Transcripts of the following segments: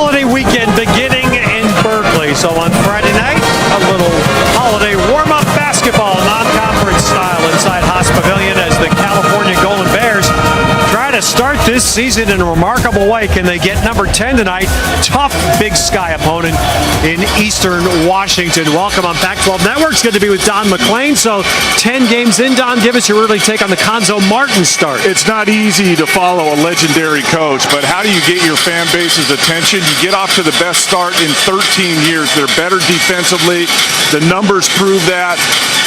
holiday weekend beginning in Berkeley. So on Friday night, a little holiday warm-up basketball, non-conference style inside Haas Pavilion as the California Golden Bears try to start this season in a remarkable way. Can they get number 10 tonight? Tough Big Sky opponent in Eastern Washington. Welcome on Pac-12 Network. It's good to be with Don McLean. So 10 games in, Don, give us your early take on the Conzo Martin start. It's not easy to follow a legendary coach, but how do you get your fan base's attention? You get off to the best start in 13 years. They're better defensively. The numbers prove that.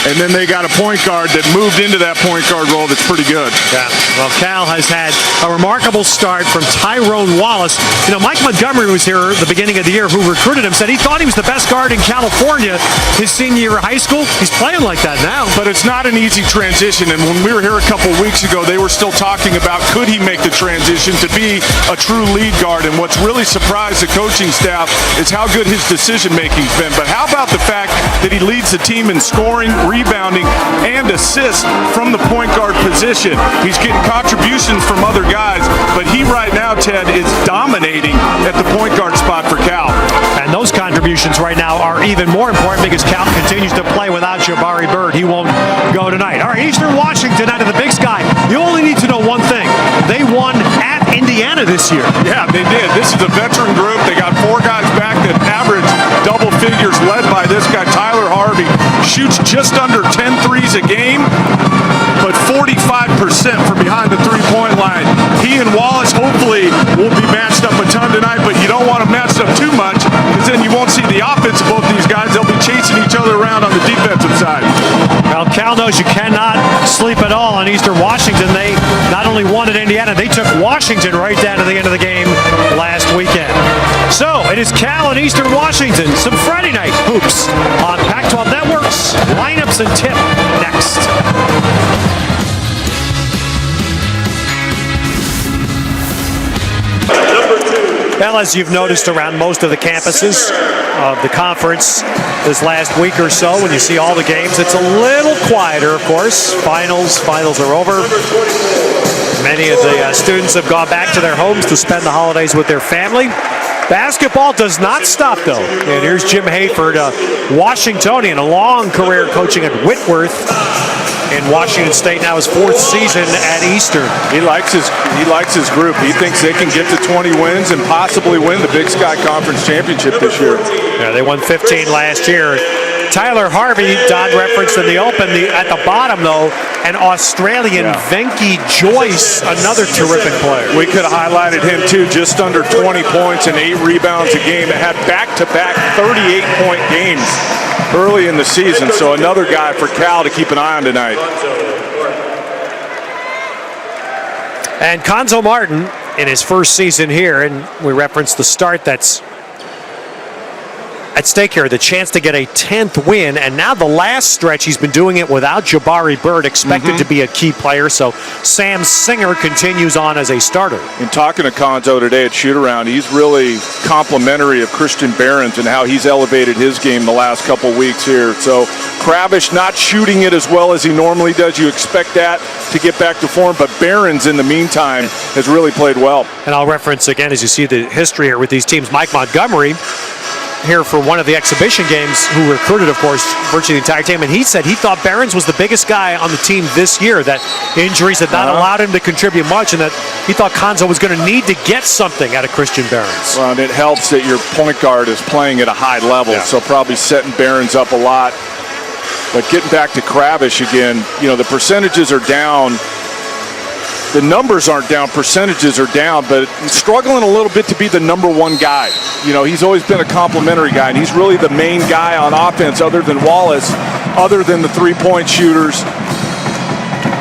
And then they got a point guard that moved into that point guard role that's pretty good. Yeah. Well, Cal has had a remarkable start from Tyrone Wallace. You know, Mike Montgomery was here at the beginning of the year, who recruited him, said he thought he was the best guard in California his senior year of high school. He's playing like that now. But it's not an easy transition. And when we were here a couple weeks ago, they were still talking about could he make the transition to be a true lead guard. And what's really surprised the coaching staff is how good his decision-making's been. But how about the fact that he leads the team in scoring, rebounding, and assists from the point guard position? He's getting contributions from other guys, but he right now, Ted, is dominating at the point guard spot for Cal. And those contributions right now are even more important because Cal continues to play without Jabari Bird. He won't go tonight. All right, Eastern Washington out of the Big Sky. You only need to know one thing. They won at Indiana this year. Yeah, they did. This is a veteran group. They got 4 guys back that average double figures, led by this guy, Tyler Harvey. Shoots just under 10 threes a game, but 45% from behind the three-point line. He and Wallace hopefully will be matched up a ton tonight, but you don't want them matched up too much because then you won't see the offense of both these guys. They'll be chasing each other around on the defensive side. Well, Cal knows you cannot sleep at all on Eastern Washington. They not only won at Indiana, they took Washington right down to the end of the game last weekend. So it is Cal and Eastern Washington. Some Friday night hoops on Pac-12 Networks. Lineups and tip next. Well, as you've noticed around most of the campuses of the conference this last week or so, when you see all the games, it's a little quieter, of course. Finals are over. Many of the students have gone back to their homes to spend the holidays with their family. Basketball does not stop, though. And here's Jim Hayford, a Washingtonian, a long career coaching at Whitworth in Washington State, now his 4th season at Eastern. He likes his group. He thinks they can get to 20 wins and possibly win the Big Sky Conference Championship this year. Yeah, they won 15 last year. Tyler Harvey, Don referenced in the open. At the bottom, though, an Australian, Venky Joyce, another terrific player. We could have highlighted him, too. Just under 20 points and 8 rebounds a game. It had back-to-back 38-point games early in the season. So another guy for Cal to keep an eye on tonight. And Conzo Martin in his first season here, and we referenced the start that's at stake here, the chance to get a 10th win, and now the last stretch he's been doing it without Jabari Bird, expected to be a key player. So Sam Singer continues on as a starter. In talking to Conzo today at shoot-around, he's really complimentary of Christian Behrens and how he's elevated his game the last couple weeks here. So Kravish not shooting it as well as he normally does. You expect that to get back to form, but Behrens in the meantime has really played well. And I'll reference again, as you see the history here with these teams, Mike Montgomery here for one of the exhibition games, who recruited, of course, virtually the entire team, and he said he thought Behrens was the biggest guy on the team this year, that injuries had not allowed him to contribute much, and that he thought Conzo was going to need to get something out of Christian Behrens. Well, and it helps that your point guard is playing at a high level, so probably setting Behrens up a lot. But getting back to Kravish again, you know, the percentages are down. The numbers aren't down, percentages are down, but he's struggling a little bit to be the #1 guy. You know, he's always been a complimentary guy, and he's really the main guy on offense other than Wallace, other than the three-point shooters,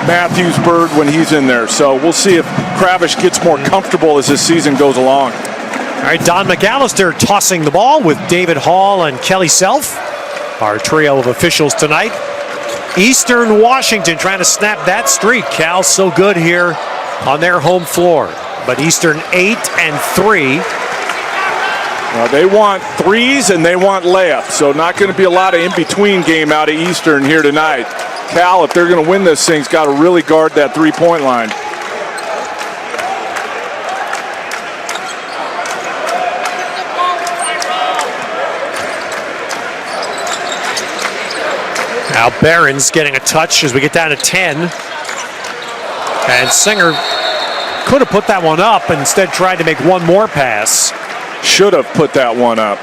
Matthews, Bird when he's in there. So we'll see if Kravish gets more comfortable as this season goes along. All right, Don McAllister tossing the ball with David Hall and Kelly Self, our trio of officials tonight. Eastern Washington trying to snap that streak. Cal's so good here on their home floor. But Eastern 8-3. Well, they want threes and they want layups, so not going to be a lot of in-between game out of Eastern here tonight. Cal, if they're going to win this thing, has got to really guard that three-point line. Now Barron's getting a touch as we get down to 10. And Singer could have put that one up and instead tried to make one more pass. Should have put that one up.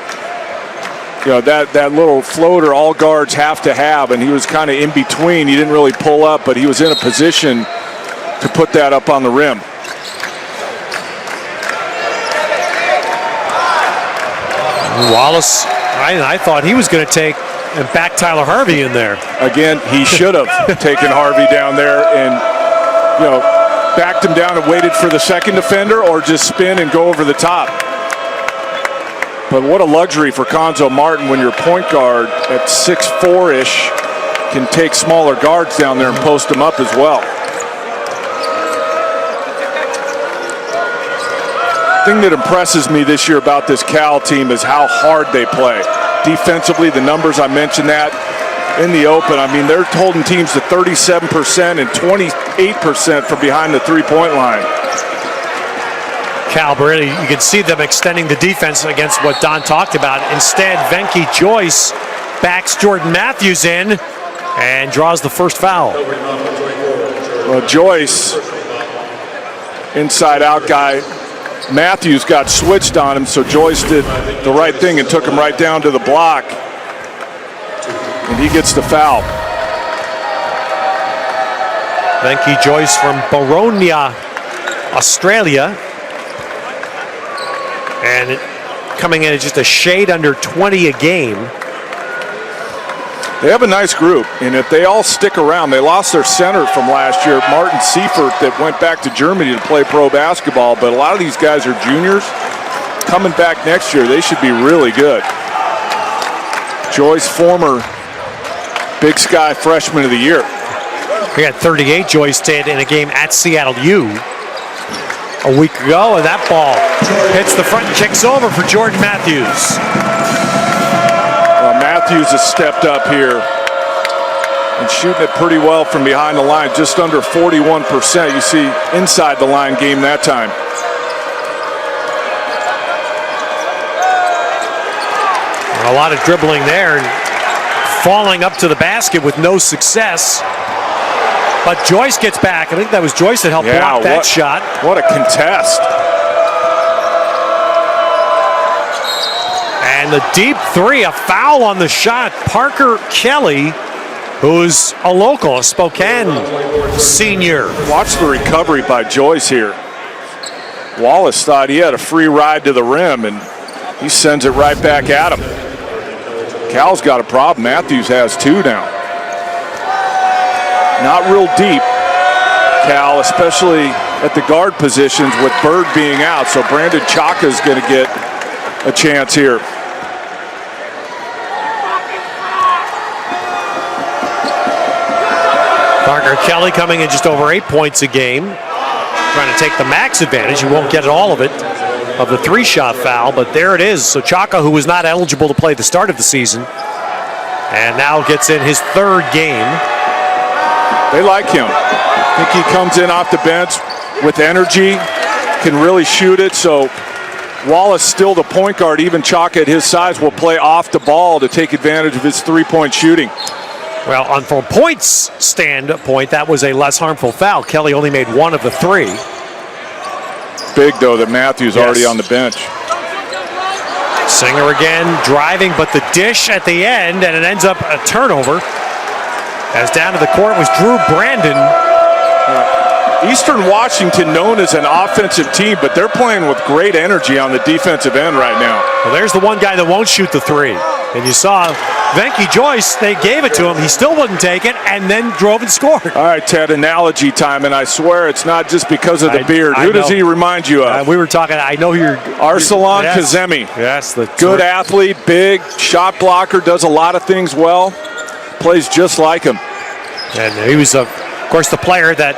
You know, that little floater all guards have to have, and he was kind of in between. He didn't really pull up, but he was in a position to put that up on the rim. Wallace, I thought he was going to take and back Tyler Harvey in there. Again, he should have taken Harvey down there and, you know, backed him down and waited for the second defender, or just spin and go over the top. But what a luxury for Conzo Martin when your point guard at 6'4"-ish can take smaller guards down there and post them up as well. The thing that impresses me this year about this Cal team is how hard they play. Defensively, the numbers, I mentioned that in the open. I mean, they're holding teams to 37% and 28% from behind the three-point line. Cal, really, you can see them extending the defense against what Don talked about. Instead, Venky Joyce backs Jordan Matthews in and draws the first foul. Well, Joyce, inside-out guy. Matthews got switched on him, so Joyce did the right thing and took him right down to the block. And he gets the foul. Venky Joyce from Boronia, Australia. And coming in at just a shade under 20 a game. They have a nice group, and if they all stick around, they lost their center from last year, Martin Seifert, that went back to Germany to play pro basketball, but a lot of these guys are juniors. Coming back next year, they should be really good. Joyce, former Big Sky Freshman of the Year. We had 38 Joyce did in a game at Seattle U a week ago, and that ball hits the front and kicks over for Jordan Matthews. Matthews has stepped up here and shooting it pretty well from behind the line, just under 41%. You see inside the line game that time. A lot of dribbling there and falling up to the basket with no success. But Joyce gets back. I think that was Joyce that helped block that shot. What a contest. And the deep three, a foul on the shot. Parker Kelly, who's a local, a Spokane senior. Watch the recovery by Joyce here. Wallace thought he had a free ride to the rim, and he sends it right back at him. Cal's got a problem. Matthews has two now. Not real deep, Cal, especially at the guard positions with Bird being out. So Brandon Chaka's going to get a chance here. Parker Kelly coming in just over 8 points a game. Trying to take the max advantage. He won't get all of it, of the three-shot foul, but there it is. So Chaka, who was not eligible to play the start of the season, and now gets in his third game. They like him. I think he comes in off the bench with energy, can really shoot it. So Wallace still the point guard. Even Chaka at his size will play off the ball to take advantage of his three-point shooting. Well, on from points standpoint, that was a less harmful foul. Kelly only made one of the three. Big, though, that Matthews already on the bench. Singer again driving, but the dish at the end, and it ends up a turnover. As down to the court was Drew Brandon. Eastern Washington known as an offensive team, but they're playing with great energy on the defensive end right now. Well, there's the one guy that won't shoot the three. And you saw Venky Joyce, they gave it to him. He still wouldn't take it, and then drove and scored. All right, Ted, analogy time, and I swear it's not just because of the beard. Who does he remind you of? We were talking, I know you're... Arsalan Kazemi. Yes. Good athlete, big, shot blocker, does a lot of things well. Plays just like him. And he was, of course, the player that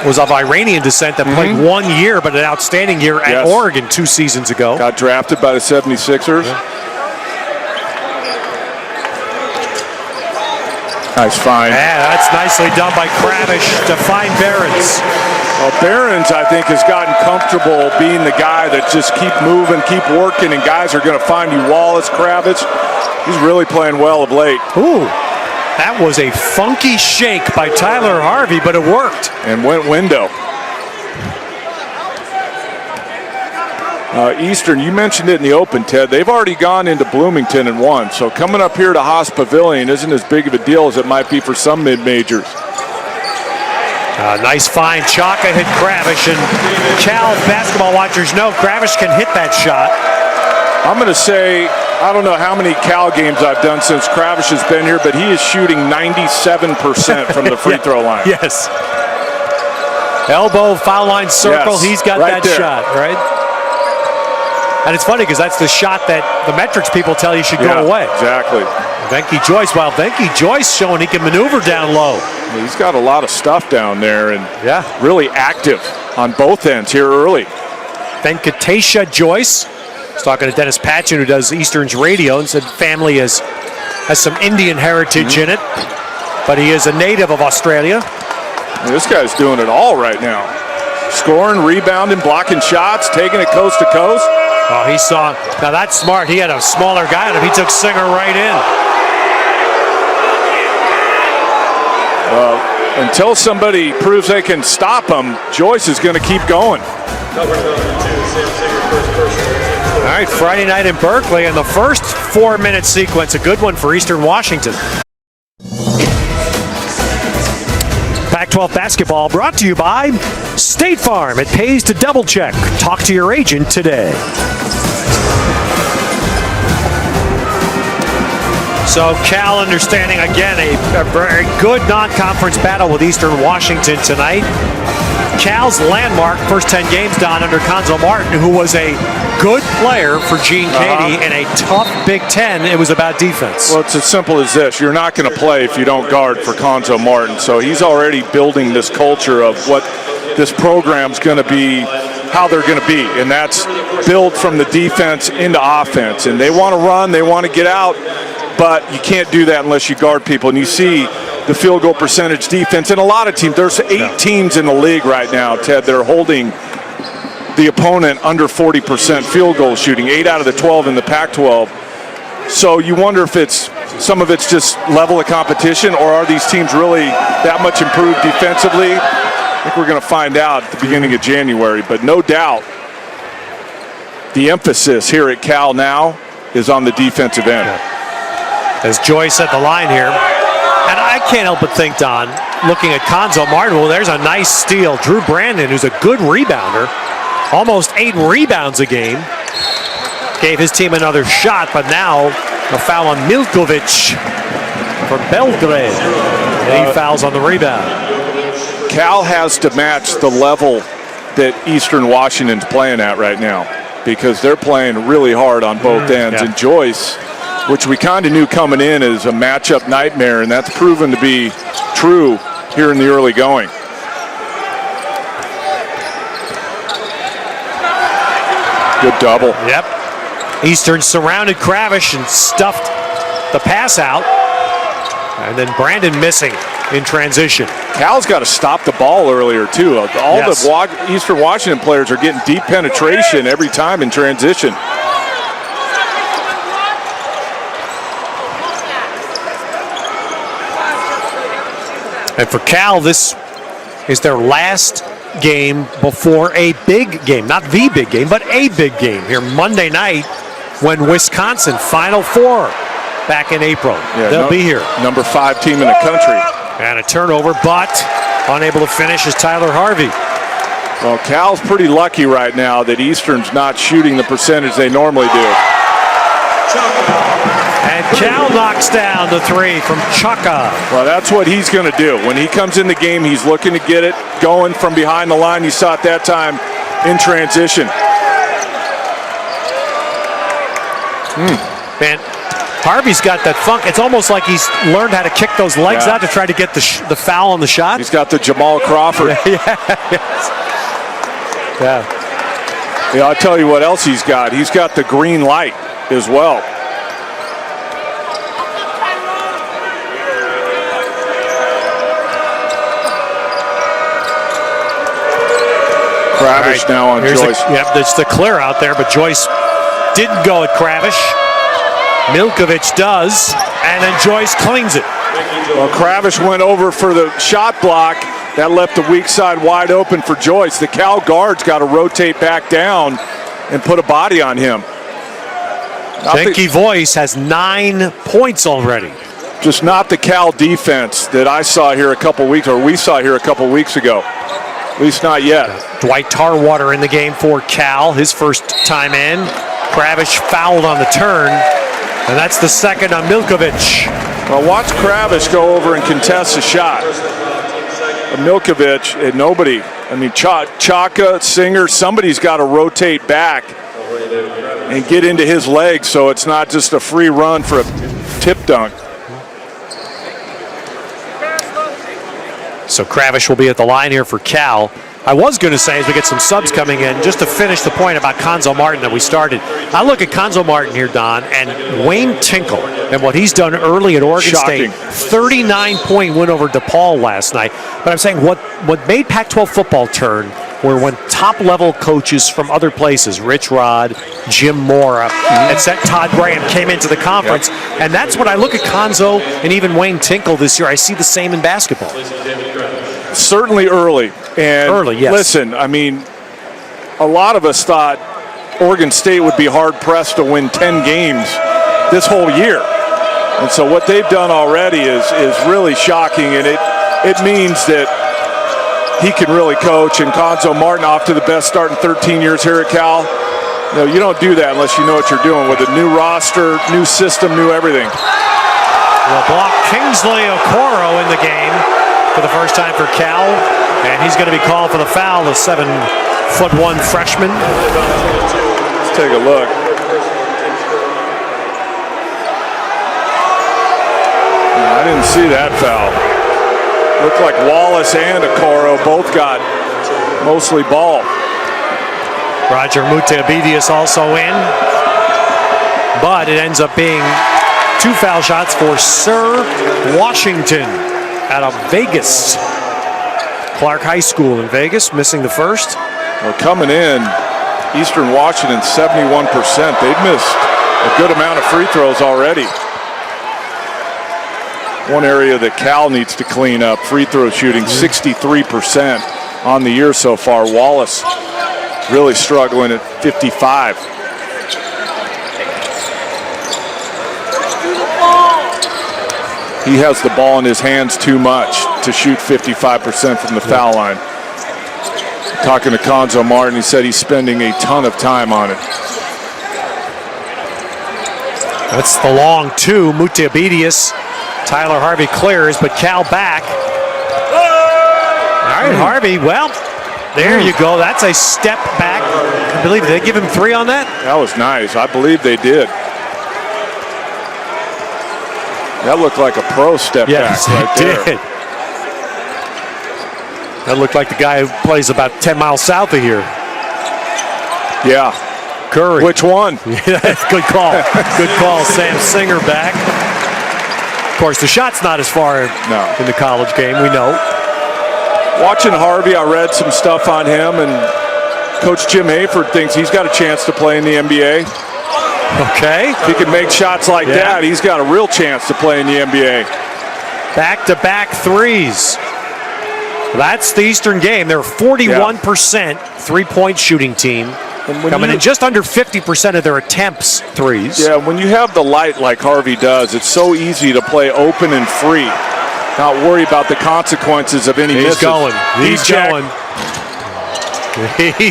was of Iranian descent that played 1 year, but an outstanding year at Oregon 2 seasons ago. Got drafted by the 76ers. Yeah. Nice find. Yeah, that's nicely done by Kravish to find Behrens. Well, Behrens, I think, has gotten comfortable being the guy that just keep moving, keep working, and guys are going to find you. Wallace, Kravish, he's really playing well of late. Ooh. That was a funky shake by Tyler Harvey, but it worked. And went window. Eastern, you mentioned it in the open, Ted. They've already gone into Bloomington and won. So coming up here to Haas Pavilion isn't as big of a deal as it might be for some mid-majors. Nice find. Chaka hit Kravish, and Cal basketball watchers know Kravish can hit that shot. I'm going to say, I don't know how many Cal games I've done since Kravish has been here, but he is shooting 97% from the free throw line. Yes. Elbow, foul line, circle. Yes, He's got right that there. shot, right? And it's funny because that's the shot that the metrics people tell you should go away. Exactly. Venky Joyce, well, Venky Joyce showing he can maneuver down low. He's got a lot of stuff down there and Yeah. really active on both ends here early. Venkatesha Joyce. I was talking to Dennis Patchen, who does Eastern's radio, and said family has some Indian heritage in it, but he is a native of Australia. This guy's doing it all right now. Scoring, rebounding, blocking shots, taking it coast to coast. Oh, he saw. Now that's smart. He had a smaller guy on him. He took Singer right in. Until somebody proves they can stop him, Joyce is going to keep going. All right, Friday night in Berkeley, and the first 4-minute sequence, a good one for Eastern Washington. Pac-12 basketball brought to you by State Farm. It pays to double check. Talk to your agent today. So Cal understanding again a very good non-conference battle with Eastern Washington tonight. Cal's landmark first 10 games down under Conzo Martin, who was a good player for Gene Katie in a tough Big Ten. It was about defense. Well, it's as simple as this. You're not going to play if you don't guard for Conzo Martin. So he's already building this culture of what this program's going to be, how they're going to be. And that's build from the defense into offense. And they want to run, they want to get out, but you can't do that unless you guard people. And you see the field goal percentage defense. And a lot of teams, there's 8 teams in the league right now, Ted, that are holding the opponent under 40% field goal shooting, 8 out of the 12 in the Pac-12. So you wonder if some of it's just level of competition, or are these teams really that much improved defensively? I think we're going to find out at the beginning of January, but no doubt the emphasis here at Cal now is on the defensive end. As Joyce at the line here. And I can't help but think, Don, looking at Conzo Martin, well, there's a nice steal. Drew Brandon, who's a good rebounder, almost 8 rebounds a game, gave his team another shot, but now a foul on Milkovic for Belgrade. And he fouls on the rebound. Cal has to match the level that Eastern Washington's playing at right now, because they're playing really hard on both ends. Yeah. And Joyce, which we kind of knew coming in as a matchup nightmare, and that's proven to be true here in the early going. Good double. Yep. Eastern surrounded Kravish and stuffed the pass out. And then Brandon missing in transition. Cal's got to stop the ball earlier, too. All the Eastern Washington players are getting deep penetration every time in transition. And for Cal, this is their last game before a big game. Not the big game, but a big game here Monday night when Wisconsin, Final Four back in April. Yeah, they'll be here. Number 5 team in the country. And a turnover, but unable to finish is Tyler Harvey. Well, Cal's pretty lucky right now that Eastern's not shooting the percentage they normally do. And Cal knocks down the 3 from Chaka. Well, that's what he's going to do. When he comes in the game, he's looking to get it going from behind the line. You saw it that time in transition. Man, Harvey's got that funk. It's almost like he's learned how to kick those legs out to try to get the foul on the shot. He's got the Jamal Crawford. Yeah, I'll tell you what else he's got. He's got the green light as well. Kravish now on Joyce. It's the clear out there, but Joyce didn't go at Kravish. Milkovic does, and then Joyce cleans it. Well, Kravish went over for the shot block. That left the weak side wide open for Joyce. The Cal guard's got to rotate back down and put a body on him. Benke Voice has 9 points already. Just not the Cal defense that I saw here a couple weeks, or we saw here a couple weeks ago. At least not yet. Dwight Tarwater in the game for Cal, his first time in. Kravish fouled on the turn, and that's the second on Milkovic. Well, watch Kravish go over and contest a shot. Milkovic, and nobody. I mean, Chaka, Singer, somebody's got to rotate back and get into his legs so it's not just a free run for a tip dunk. So Kravish will be at the line here for Cal. I was going to say, as we get some subs coming in, just to finish the point about Konzo Martin that we started. I look at Konzo Martin here, Don, and Wayne Tinkle and what he's done early at Oregon Shocking. State. 39-point win over DePaul last night. But I'm saying what made Pac-12 football turn were when top-level coaches from other places, Rich Rod, Jim Mora, and Todd Graham came into the conference. Yep. And that's when I look at Konzo and even Wayne Tinkle this year. I see the same in basketball. Certainly early. And early, yes. Listen, I mean, a lot of us thought Oregon State would be hard-pressed to win 10 games this whole year. And so what they've done already is really shocking, and it means that he can really coach. And Konzo Martin off to the best start in 13 years here at Cal. No, you don't do that unless you know what you're doing with a new roster, new system, new everything. LeBlanc Kingsley Okoro in the game for the first time for Cal. And he's going to be called for the foul, the 7'1" freshman. Let's take a look. I didn't see that foul. Looked like Wallace and Okoro both got mostly ball. Roger Mutabidius also in. But it ends up being 2 foul shots for Sir Washington out of Vegas. Clark High School in Vegas, missing the first. Well, coming in, Eastern Washington 71%. They've missed a good amount of free throws already. One area that Cal needs to clean up, free throw shooting, 63% on the year so far. Wallace really struggling at 55. He has the ball in his hands too much to shoot 55% from the foul line. Talking to Konzo Martin, he said he's spending a ton of time on it. That's the long 2. Mutabidius. Tyler Harvey clears, but Cal back. All right, Harvey, well, there you go. That's a step back. I believe they give him 3 on that? That was nice. I believe they did. That looked like a pro step back right there. Did. That looked like the guy who plays about 10 miles south of here. Yeah. Curry. Which one? Good call. Good call. Sam Singer back. Of course, the shot's not as far in the college game, we know. Watching Harvey, I read some stuff on him, and Coach Jim Hayford thinks he's got a chance to play in the NBA. Okay. If he can make shots like that, he's got a real chance to play in the NBA. Back-to-back threes. That's the Eastern game. They're 41% three-point shooting team. Coming in just under 50% of their attempts threes. Yeah, when you have the light like Harvey does, it's so easy to play open and free. Not worry about the consequences of any misses. He's going. He's going.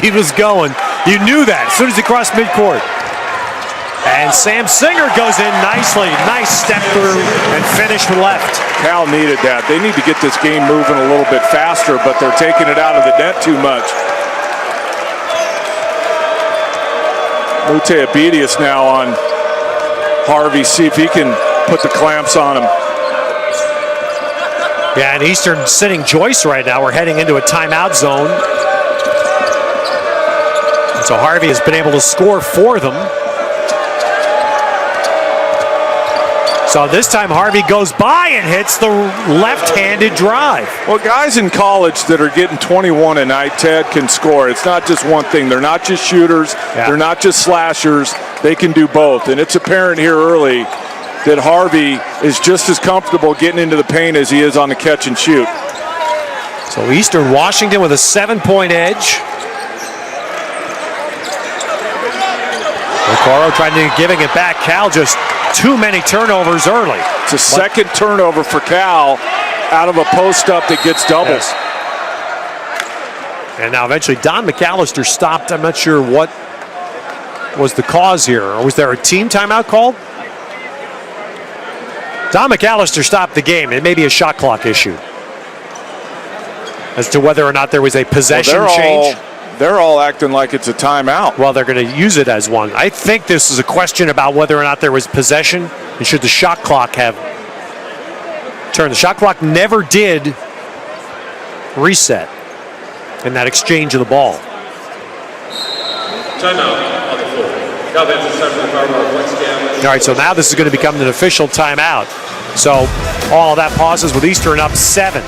He was going. You knew that as soon as he crossed midcourt. And Sam Singer goes in nicely. Nice step through and finish with left. Cal needed that. They need to get this game moving a little bit faster, but they're taking it out of the net too much. Mutabidius now on Harvey. See if he can put the clamps on him. Yeah, and Eastern sitting Joyce right now. We're heading into a timeout zone. And so Harvey has been able to score for them. So this time Harvey goes by and hits the left-handed drive. Well, guys in college that are getting 21 a night, Ted, can score. It's not just one thing. They're not just shooters. They're not just slashers. They can do both. And it's apparent here early that Harvey is just as comfortable getting into the paint as he is on the catch and shoot. So Eastern Washington with a 7-point edge. Okoro trying to giving it back. Cal just too many turnovers early. It's a second turnover for Cal out of a post-up that gets doubles. Yes. And now eventually Don McAllister stopped. I'm not sure what was the cause here. Or was there a team timeout called? Don McAllister stopped the game. It may be a shot clock issue as to whether or not there was a possession change. They're all acting like it's a timeout. Well, they're going to use it as one. I think this is a question about whether or not there was possession and should the shot clock have turned. The shot clock never did reset in that exchange of the ball. Timeout on the floor. Cal Vance's time for the power ball. All right, so now this is going to become an official timeout. So all of that pauses with Eastern up 7.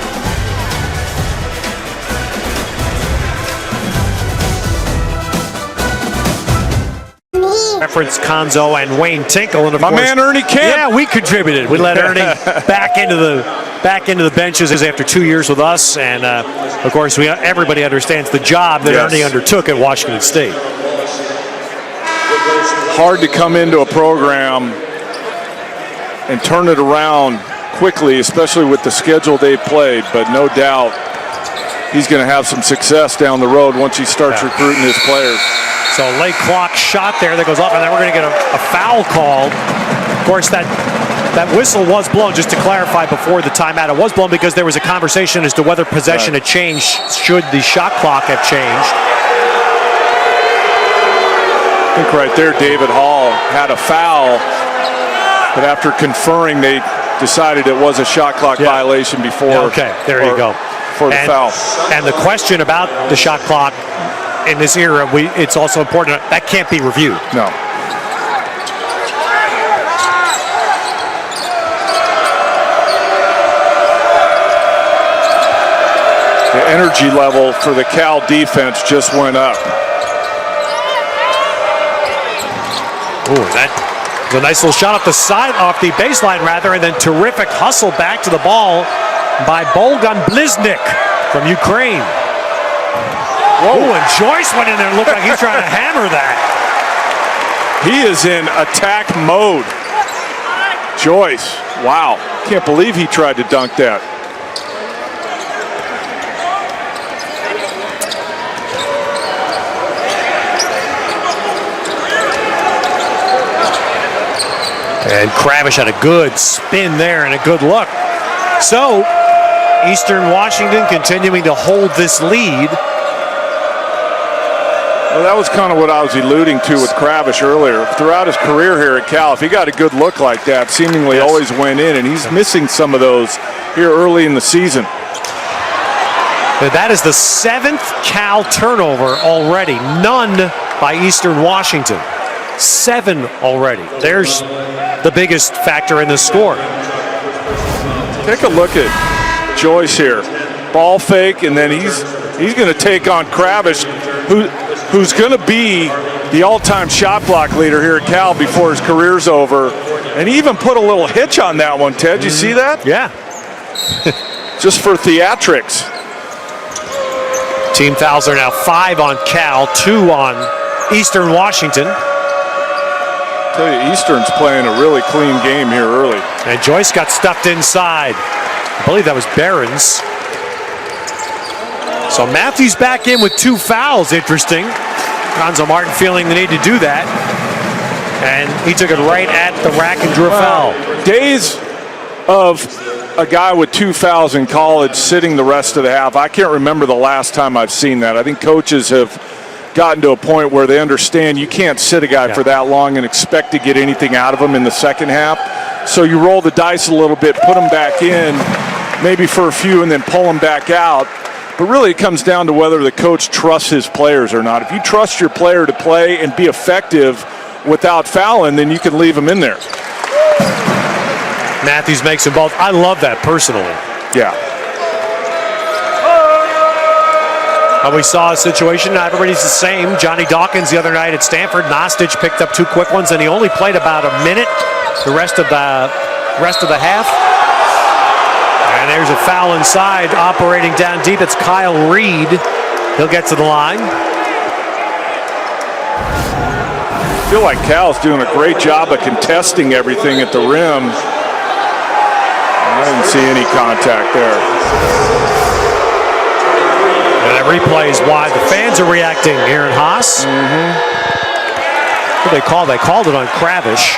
Reference Konzo and Wayne Tinkle, and of course, man Ernie Kemp. Yeah, we contributed. We let Ernie back into the benches after 2 years with us, and of course, everybody understands the job that Ernie undertook at Washington State. Hard to come into a program and turn it around quickly, especially with the schedule they played. But no doubt, he's going to have some success down the road once he starts recruiting his players. So late clock shot there that goes up, and then we're going to get a foul called. Of course, that whistle was blown, just to clarify before the timeout. It was blown because there was a conversation as to whether possession had changed, should the shot clock have changed. I think right there David Hall had a foul, but after conferring, they decided it was a shot clock violation before. Okay, there you go. For the foul. And the question about the shot clock in this era, it's also important that can't be reviewed. No. The energy level for the Cal defense just went up. Ooh, that was a nice little shot off the baseline rather, and then terrific hustle back to the ball by Bolgan Bliznik from Ukraine. Whoa, and Joyce went in there and looked like he's trying to hammer that. He is in attack mode. Joyce, wow. Can't believe he tried to dunk that. And Kravish had a good spin there and a good look. So, Eastern Washington continuing to hold this lead. Well, that was kind of what I was alluding to with Kravish earlier. Throughout his career here at Cal, if he got a good look like that, seemingly always went in, and he's missing some of those here early in the season. That is the 7th Cal turnover already. None by Eastern Washington. 7 already. There's the biggest factor in this score. Take a look at Joyce here. Ball fake, and then he's going to take on Kravish, who's going to be the all-time shot block leader here at Cal before his career's over. And he even put a little hitch on that one, Ted. You see that? Yeah. Just for theatrics. Team fouls are now 5 on Cal, 2 on Eastern Washington. I tell you, Eastern's playing a really clean game here early. And Joyce got stuffed inside. I believe that was Barron's. So Matthews back in with 2 fouls. Interesting. Gonzo Martin feeling the need to do that. And he took it right at the rack and drew a foul. Days of a guy with 2 fouls in college sitting the rest of the half. I can't remember the last time I've seen that. I think coaches have gotten to a point where they understand you can't sit a guy for that long and expect to get anything out of him in the second half. So you roll the dice a little bit, put him back in, maybe for a few, and then pull him back out. But really it comes down to whether the coach trusts his players or not. If you trust your player to play and be effective without fouling, then you can leave him in there. Matthews makes them both. I love that personally. Yeah. We saw a situation, not everybody's the same. Johnny Dawkins the other night at Stanford. Nostich picked up 2 quick ones, and he only played about a minute the rest of the half. And there's a foul inside, operating down deep. It's Kyle Reed. He'll get to the line. I feel like Cal's doing a great job of contesting everything at the rim. I didn't see any contact there. And that replay is wide. The fans are reacting here in Haas. What did they call? They called it on Kravish.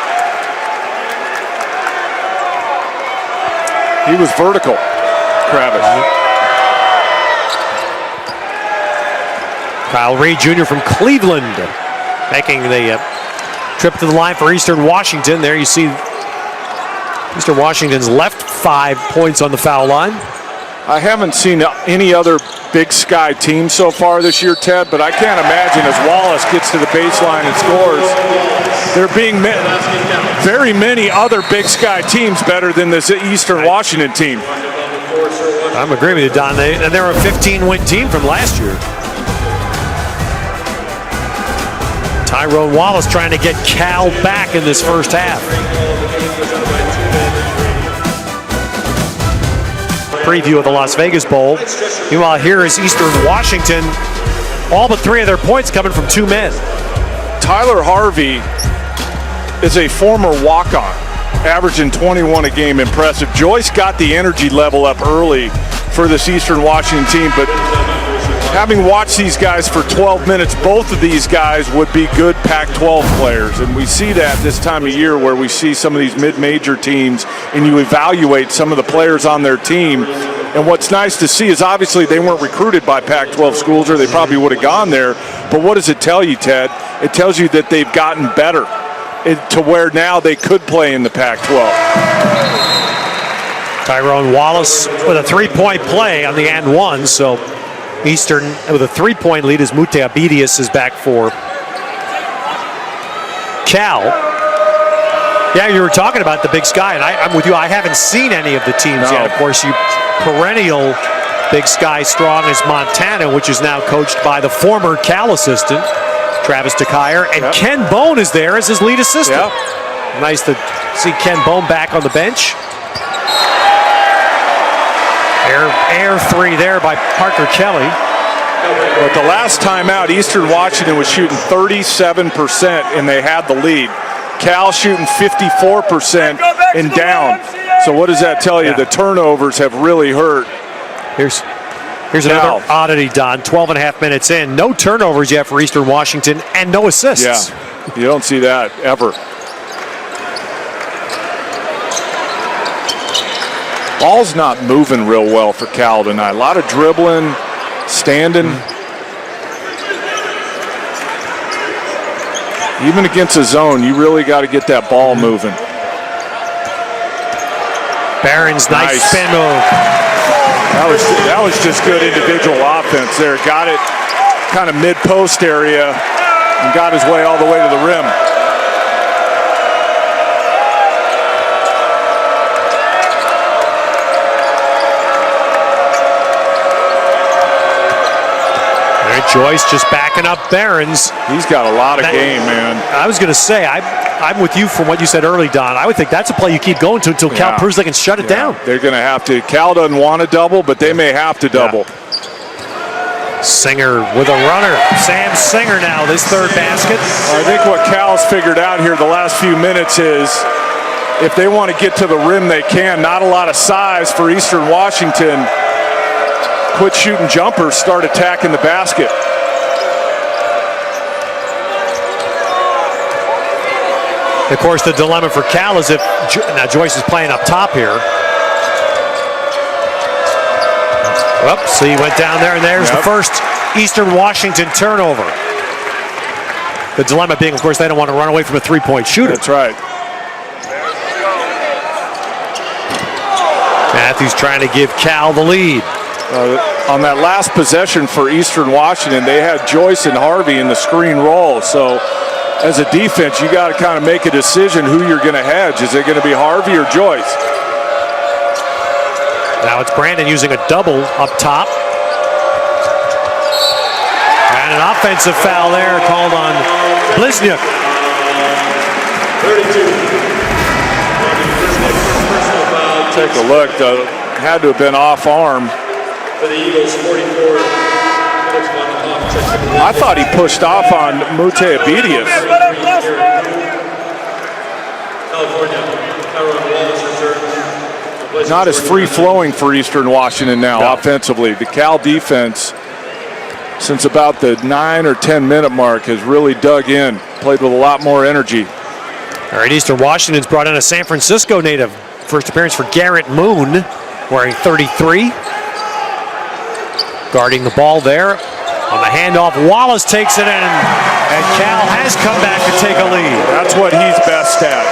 He was vertical, Kravish. Kyle Reed Jr. from Cleveland making the trip to the line for Eastern Washington. There you see Eastern Washington's left 5 points on the foul line. I haven't seen any other Big Sky team so far this year, Ted, but I can't imagine as Wallace gets to the baseline and scores, there being very many other Big Sky teams better than this Eastern Washington team. I'm agreeing with you, Don. They're a 15-win team from last year. Tyrone Wallace trying to get Cal back in this first half. Preview of the Las Vegas Bowl. Meanwhile, here is Eastern Washington. All but 3 of their points coming from 2 men. Tyler Harvey is a former walk-on, averaging 21 a game. Impressive. Joyce got the energy level up early for this Eastern Washington team, but having watched these guys for 12 minutes, both of these guys would be good Pac-12 players. And we see that this time of year where we see some of these mid-major teams and you evaluate some of the players on their team. And what's nice to see is obviously they weren't recruited by Pac-12 schools or they probably would have gone there. But what does it tell you, Ted? It tells you that they've gotten better to where now they could play in the Pac-12. Tyrone Wallace with a 3-point play on the and one, so Eastern with a 3-point lead as Mute Abedius is back for Cal. Yeah, you were talking about the Big Sky, and I'm with you. I haven't seen any of the teams yet. Of course, you perennial Big Sky strong is Montana, which is now coached by the former Cal assistant, Travis DeKier, and Ken Bone is there as his lead assistant. Nice to see Ken Bone back on the bench. Air 3 there by Parker Kelly. But the last time out, Eastern Washington was shooting 37% and they had the lead. Cal shooting 54% and down. So what does that tell you? The turnovers have really hurt. Here's another oddity, Don. 12 and a half minutes in. No turnovers yet for Eastern Washington and no assists. Yeah, you don't see that ever. Ball's not moving real well for Cal tonight. A lot of dribbling, standing. Even against a zone, you really got to get that ball moving. Barron's nice spin move. That was just good individual offense there. Got it kind of mid-post area and got his way all the way to the rim. Joyce just backing up Barron's. He's got a lot of game, man. I was going to say, I'm with you from what you said early, Don. I would think that's a play you keep going to until Cal proves they can shut it down. They're going to have to. Cal doesn't want to double, but they may have to double. Singer with a runner. Sam Singer now, this third basket. I think what Cal's figured out here the last few minutes is if they want to get to the rim, they can. Not a lot of size for Eastern Washington. Quit shooting jumpers, start attacking the basket. Of course, the dilemma for Cal is if now Joyce is playing up top here. Whoops, so he went down there, and there's the first Eastern Washington turnover. The dilemma being, of course, they don't want to run away from a three-point shooter. That's right. Matthews trying to give Cal the lead. On that last possession for Eastern Washington, they had Joyce and Harvey in the screen roll. So as a defense, you got to kind of make a decision who you're going to hedge. Is it going to be Harvey or Joyce? Now it's Brandon using a double up top. And an offensive foul there called on Bliznyuk. 32. Take a look, though. Had to have been off arm. For the Eagles, 44 minutes on the clock. I thought he pushed off on Mute Abedius. California, Tyrone Wallace returns. Not as free-flowing for Eastern Washington now offensively. The Cal defense, since about the 9 or 10 minute mark, has really dug in, played with a lot more energy. All right, Eastern Washington's brought in a San Francisco native. First appearance for Garrett Moon, wearing 33. Guarding the ball there. On the handoff, Wallace takes it in, and Cal has come back to take a lead. That's what he's best at.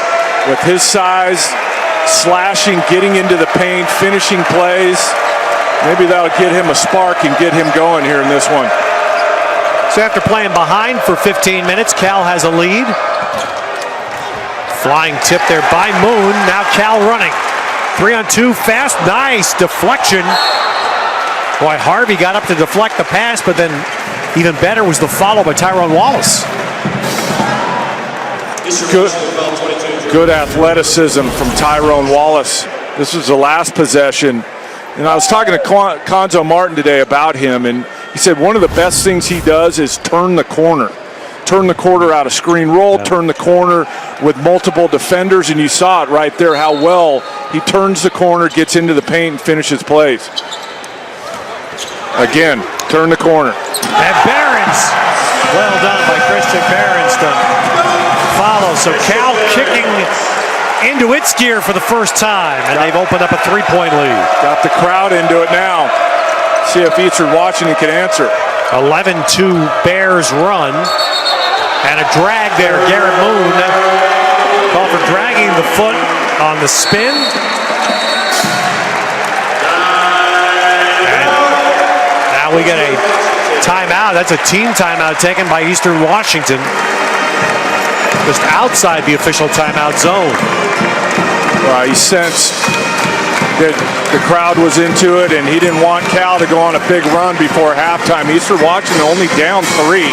With his size, slashing, getting into the paint, finishing plays. Maybe that'll get him a spark and get him going here in this one. So after playing behind for 15 minutes, Cal has a lead. Flying tip there by Moon. Now Cal running. 3-on-2, fast, nice deflection. Boy, Harvey got up to deflect the pass, but then even better was the follow by Tyrone Wallace. Good athleticism from Tyrone Wallace. This was the last possession. And I was talking to Conzo Martin today about him, and he said one of the best things he does is turn the corner. Turn the corner out of screen roll, turn the corner with multiple defenders, and you saw it right there how well he turns the corner, gets into the paint, and finishes plays. Again, turn the corner. And Behrens, well done by Christian Behrens to follow. So Cal kicking into its gear for the first time, and they've opened up a 3-point lead. Got the crowd into it now. See if Eastern Washington can answer. 11-2 Bears run. And a drag there, Garrett Moon. Called for dragging the foot on the spin. We get a timeout. That's a team timeout taken by Eastern Washington. Just outside the official timeout zone. He sensed that the crowd was into it, and he didn't want Cal to go on a big run before halftime. Eastern Washington only down 3.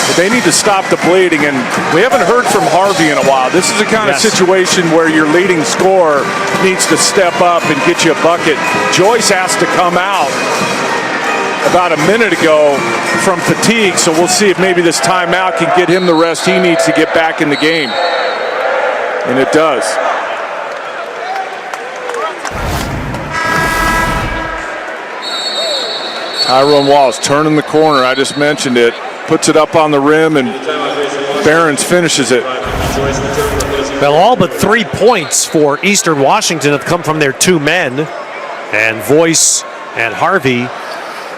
But they need to stop the bleeding, and we haven't heard from Harvey in a while. This is the kind of situation where your leading scorer needs to step up and get you a bucket. Joyce has to come out about a minute ago from fatigue, so we'll see if maybe this timeout can get him the rest he needs to get back in the game. And it does. Tyrone Wallace turning the corner, I just mentioned it, puts it up on the rim, and Behrens finishes it. Well, all but 3 points for Eastern Washington have come from their 2 men, and Voice and Harvey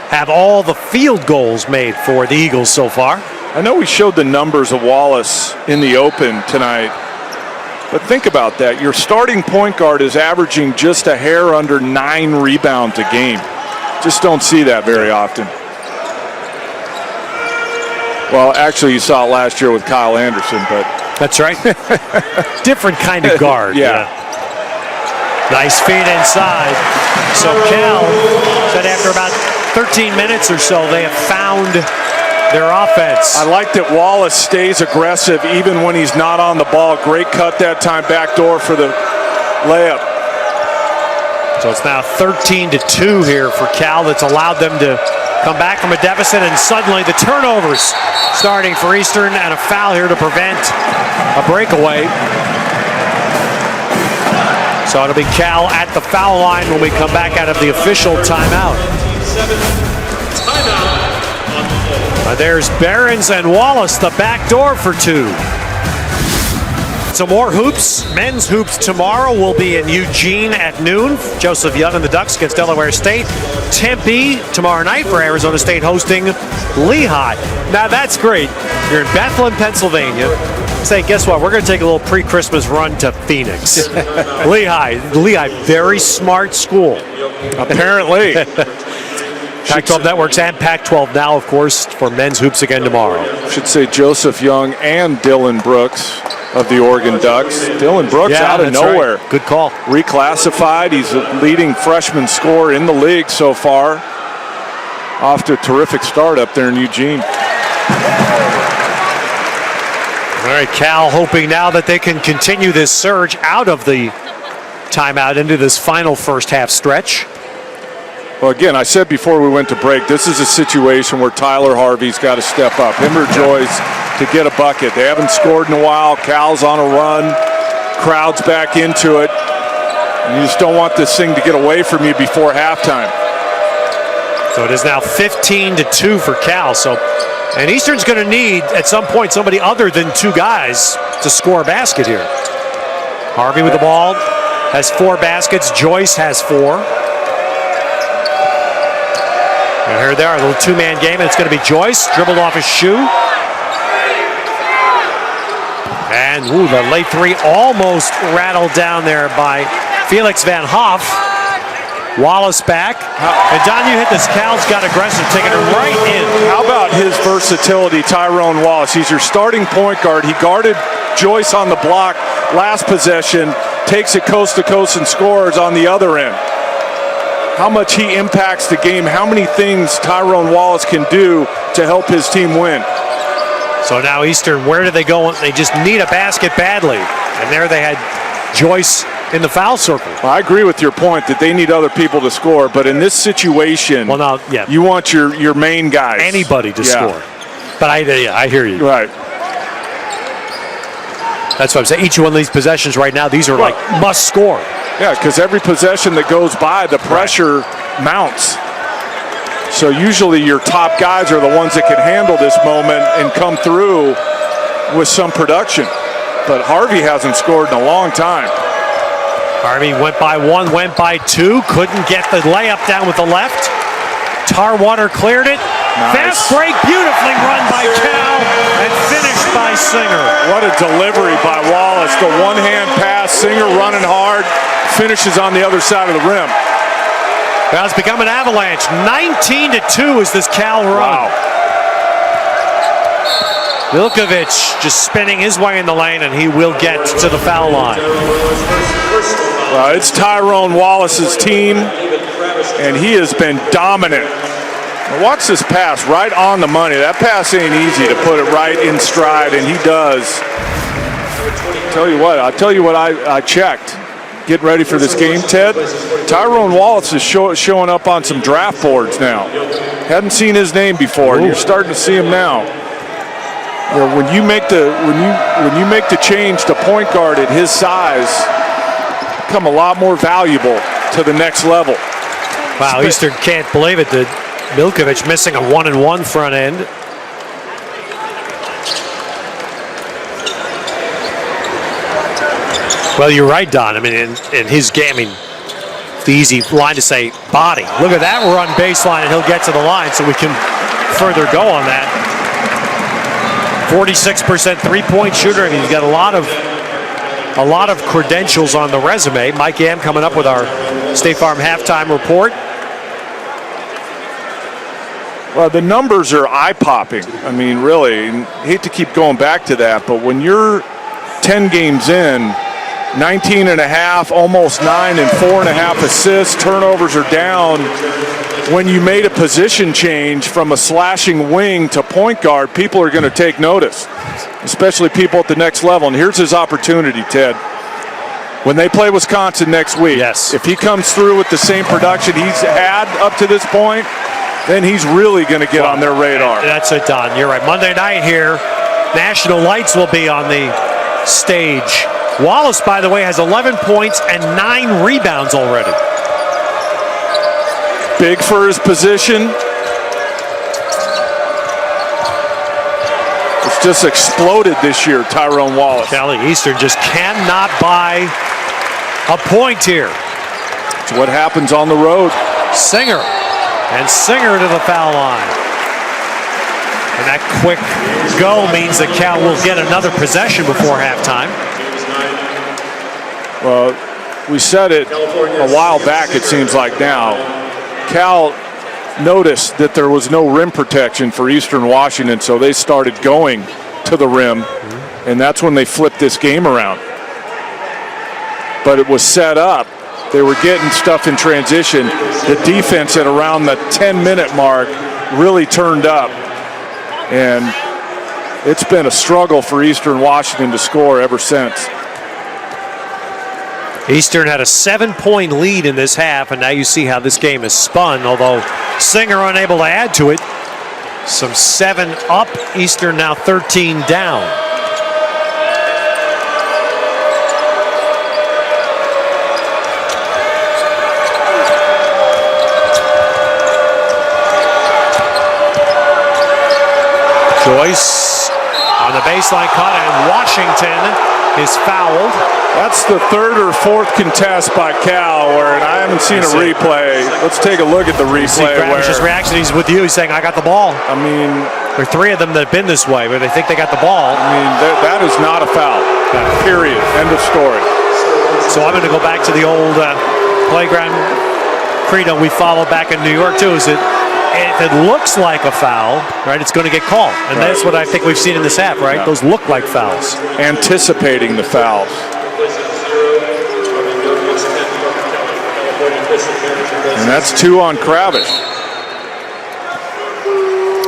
have all the field goals made for the Eagles so far. I know we showed the numbers of Wallace in the open tonight, but think about that. Your starting point guard is averaging just a hair under 9 rebounds a game. Just don't see that very often. Well, actually, you saw it last year with Kyle Anderson, but... That's right. Different kind of guard. Yeah. Nice feed inside. So Cal said after about 13 minutes or so, they have found their offense. I like that Wallace stays aggressive even when he's not on the ball. Great cut that time, backdoor for the layup. So it's now 13-2 here for Cal. That's allowed them to come back from a deficit, and suddenly the turnovers starting for Eastern, and a foul here to prevent a breakaway. So it'll be Cal at the foul line when we come back out of the official timeout. There's Behrens and Wallace, the back door for 2. Some more hoops. Men's hoops tomorrow will be in Eugene at noon. Joseph Young and the Ducks against Delaware State. Tempe tomorrow night for Arizona State hosting Lehigh. Now that's great. You're in Bethlehem, Pennsylvania. Say, guess what? We're going to take a little pre-Christmas run to Phoenix. Lehigh, very smart school. Apparently. Pac-12 Networks and Pac-12 Now, of course, for men's hoops again tomorrow. Should say Joseph Young and Dylan Brooks of the Oregon Ducks. Dylan Brooks out of nowhere. Right. Good call. Reclassified. He's the leading freshman scorer in the league so far. Off to a terrific start up there in Eugene. All right, Cal hoping now that they can continue this surge out of the timeout into this final first half stretch. Well, again, I said before we went to break, this is a situation where Tyler Harvey's got to step up. Him or Joyce to get a bucket. They haven't scored in a while. Cal's on a run. Crowd's back into it. And you just don't want this thing to get away from you before halftime. So it is now 15-2 for Cal. And Eastern's going to need, at some point, somebody other than two guys to score a basket here. Harvey with the ball has 4 baskets. Joyce has 4. And here they are, a little two-man game, and it's going to be Joyce, dribbled off his shoe. And the late three almost rattled down there by Felix Van Hoff. Wallace back. And Don, you hit this. Cal's got aggressive, taking it right in. How about his versatility, Tyrone Wallace? He's your starting point guard. He guarded Joyce on the block last possession, takes it coast to coast and scores on the other end. How much he impacts the game, how many things Tyrone Wallace can do to help his team win. So now Eastern, where do they go? They just need a basket badly. And there they had Joyce in the foul circle. Well, I agree with your point that they need other people to score, but in this situation, you want your main guys. Anybody to score. But I hear you. Right. That's what I'm saying. Each one of these possessions right now, these are like must score. Yeah, because every possession that goes by, the pressure mounts. So usually your top guys are the ones that can handle this moment and come through with some production. But Harvey hasn't scored in a long time. Harvey went by 1, went by 2, couldn't get the layup down with the left. Tarwater cleared it. Nice. Fast break, beautifully run by Cal and finished by Singer. What a delivery by Wallace. The one-hand pass, Singer running hard, finishes on the other side of the rim. Well, it's become an avalanche. 19-2 is this Cal run. Wow. Milkovic just spinning his way in the lane, and he will get to the foul line. Well, it's Tyrone Wallace's team, and he has been dominant. Now watch this pass right on the money. That pass ain't easy to put it right in stride, and he does. I'll tell you what I checked. Getting ready for this game, Ted. Tyrone Wallace is showing up on some draft boards now. Hadn't seen his name before, and you're starting to see him now. You know, when you make the change to point guard at his size, become a lot more valuable to the next level. Wow, Eastern can't believe it. Milkovic missing a 1-and-1 front end. Well, you're right, Don. I mean, in his game, the easy line to say, body. Look at that run baseline, and he'll get to the line, so we can further go on that. 46% three-point shooter. I mean, he's got a lot of credentials on the resume. Mike Yam coming up with our State Farm halftime report. Well, the numbers are eye-popping. I mean, really, and I hate to keep going back to that, but when you're 10 games in, 19 and a half, almost 9, and 4.5 assists, turnovers are down. When you made a position change from a slashing wing to point guard, people are going to take notice, especially people at the next level. And here's his opportunity, Ted. When they play Wisconsin next week, if he comes through with the same production he's had up to this point, then he's really going to get on their radar. That's it, Don. You're right. Monday night here, National Lights will be on the stage. Wallace, by the way, has 11 points and 9 rebounds already. Big for his position. It's just exploded this year, Tyrone Wallace. Kelly, Eastern just cannot buy a point here. It's what happens on the road. Singer. And Singer to the foul line. And that quick go means that Cal will get another possession before halftime. Well, we said it a while back, it seems like now. Cal noticed that there was no rim protection for Eastern Washington, so they started going to the rim, and that's when they flipped this game around. But it was set up. They were getting stuff in transition. The defense at around the 10-minute mark really turned up, and it's been a struggle for Eastern Washington to score ever since. Eastern had a 7-point lead in this half, and now you see how this game is spun, although Singer unable to add to it. Some 7 up, Eastern now 13 down. Joyce on the baseline cut, and Washington is fouled. That's the 3rd or 4th contest by Cal, and I haven't seen a replay. Let's take a look at the replay. Gravish's reaction, he's with you. He's saying, I got the ball. I mean, there are 3 of them that have been this way, where they think they got the ball. I mean, that is not a foul. Period. End of story. So I'm going to go back to the old playground credo we followed back in New York, too, is that if it looks like a foul, right, it's going to get called. And that's what I think we've seen in this half, right? Those look like fouls. Anticipating the fouls. And that's 2 on Kravish.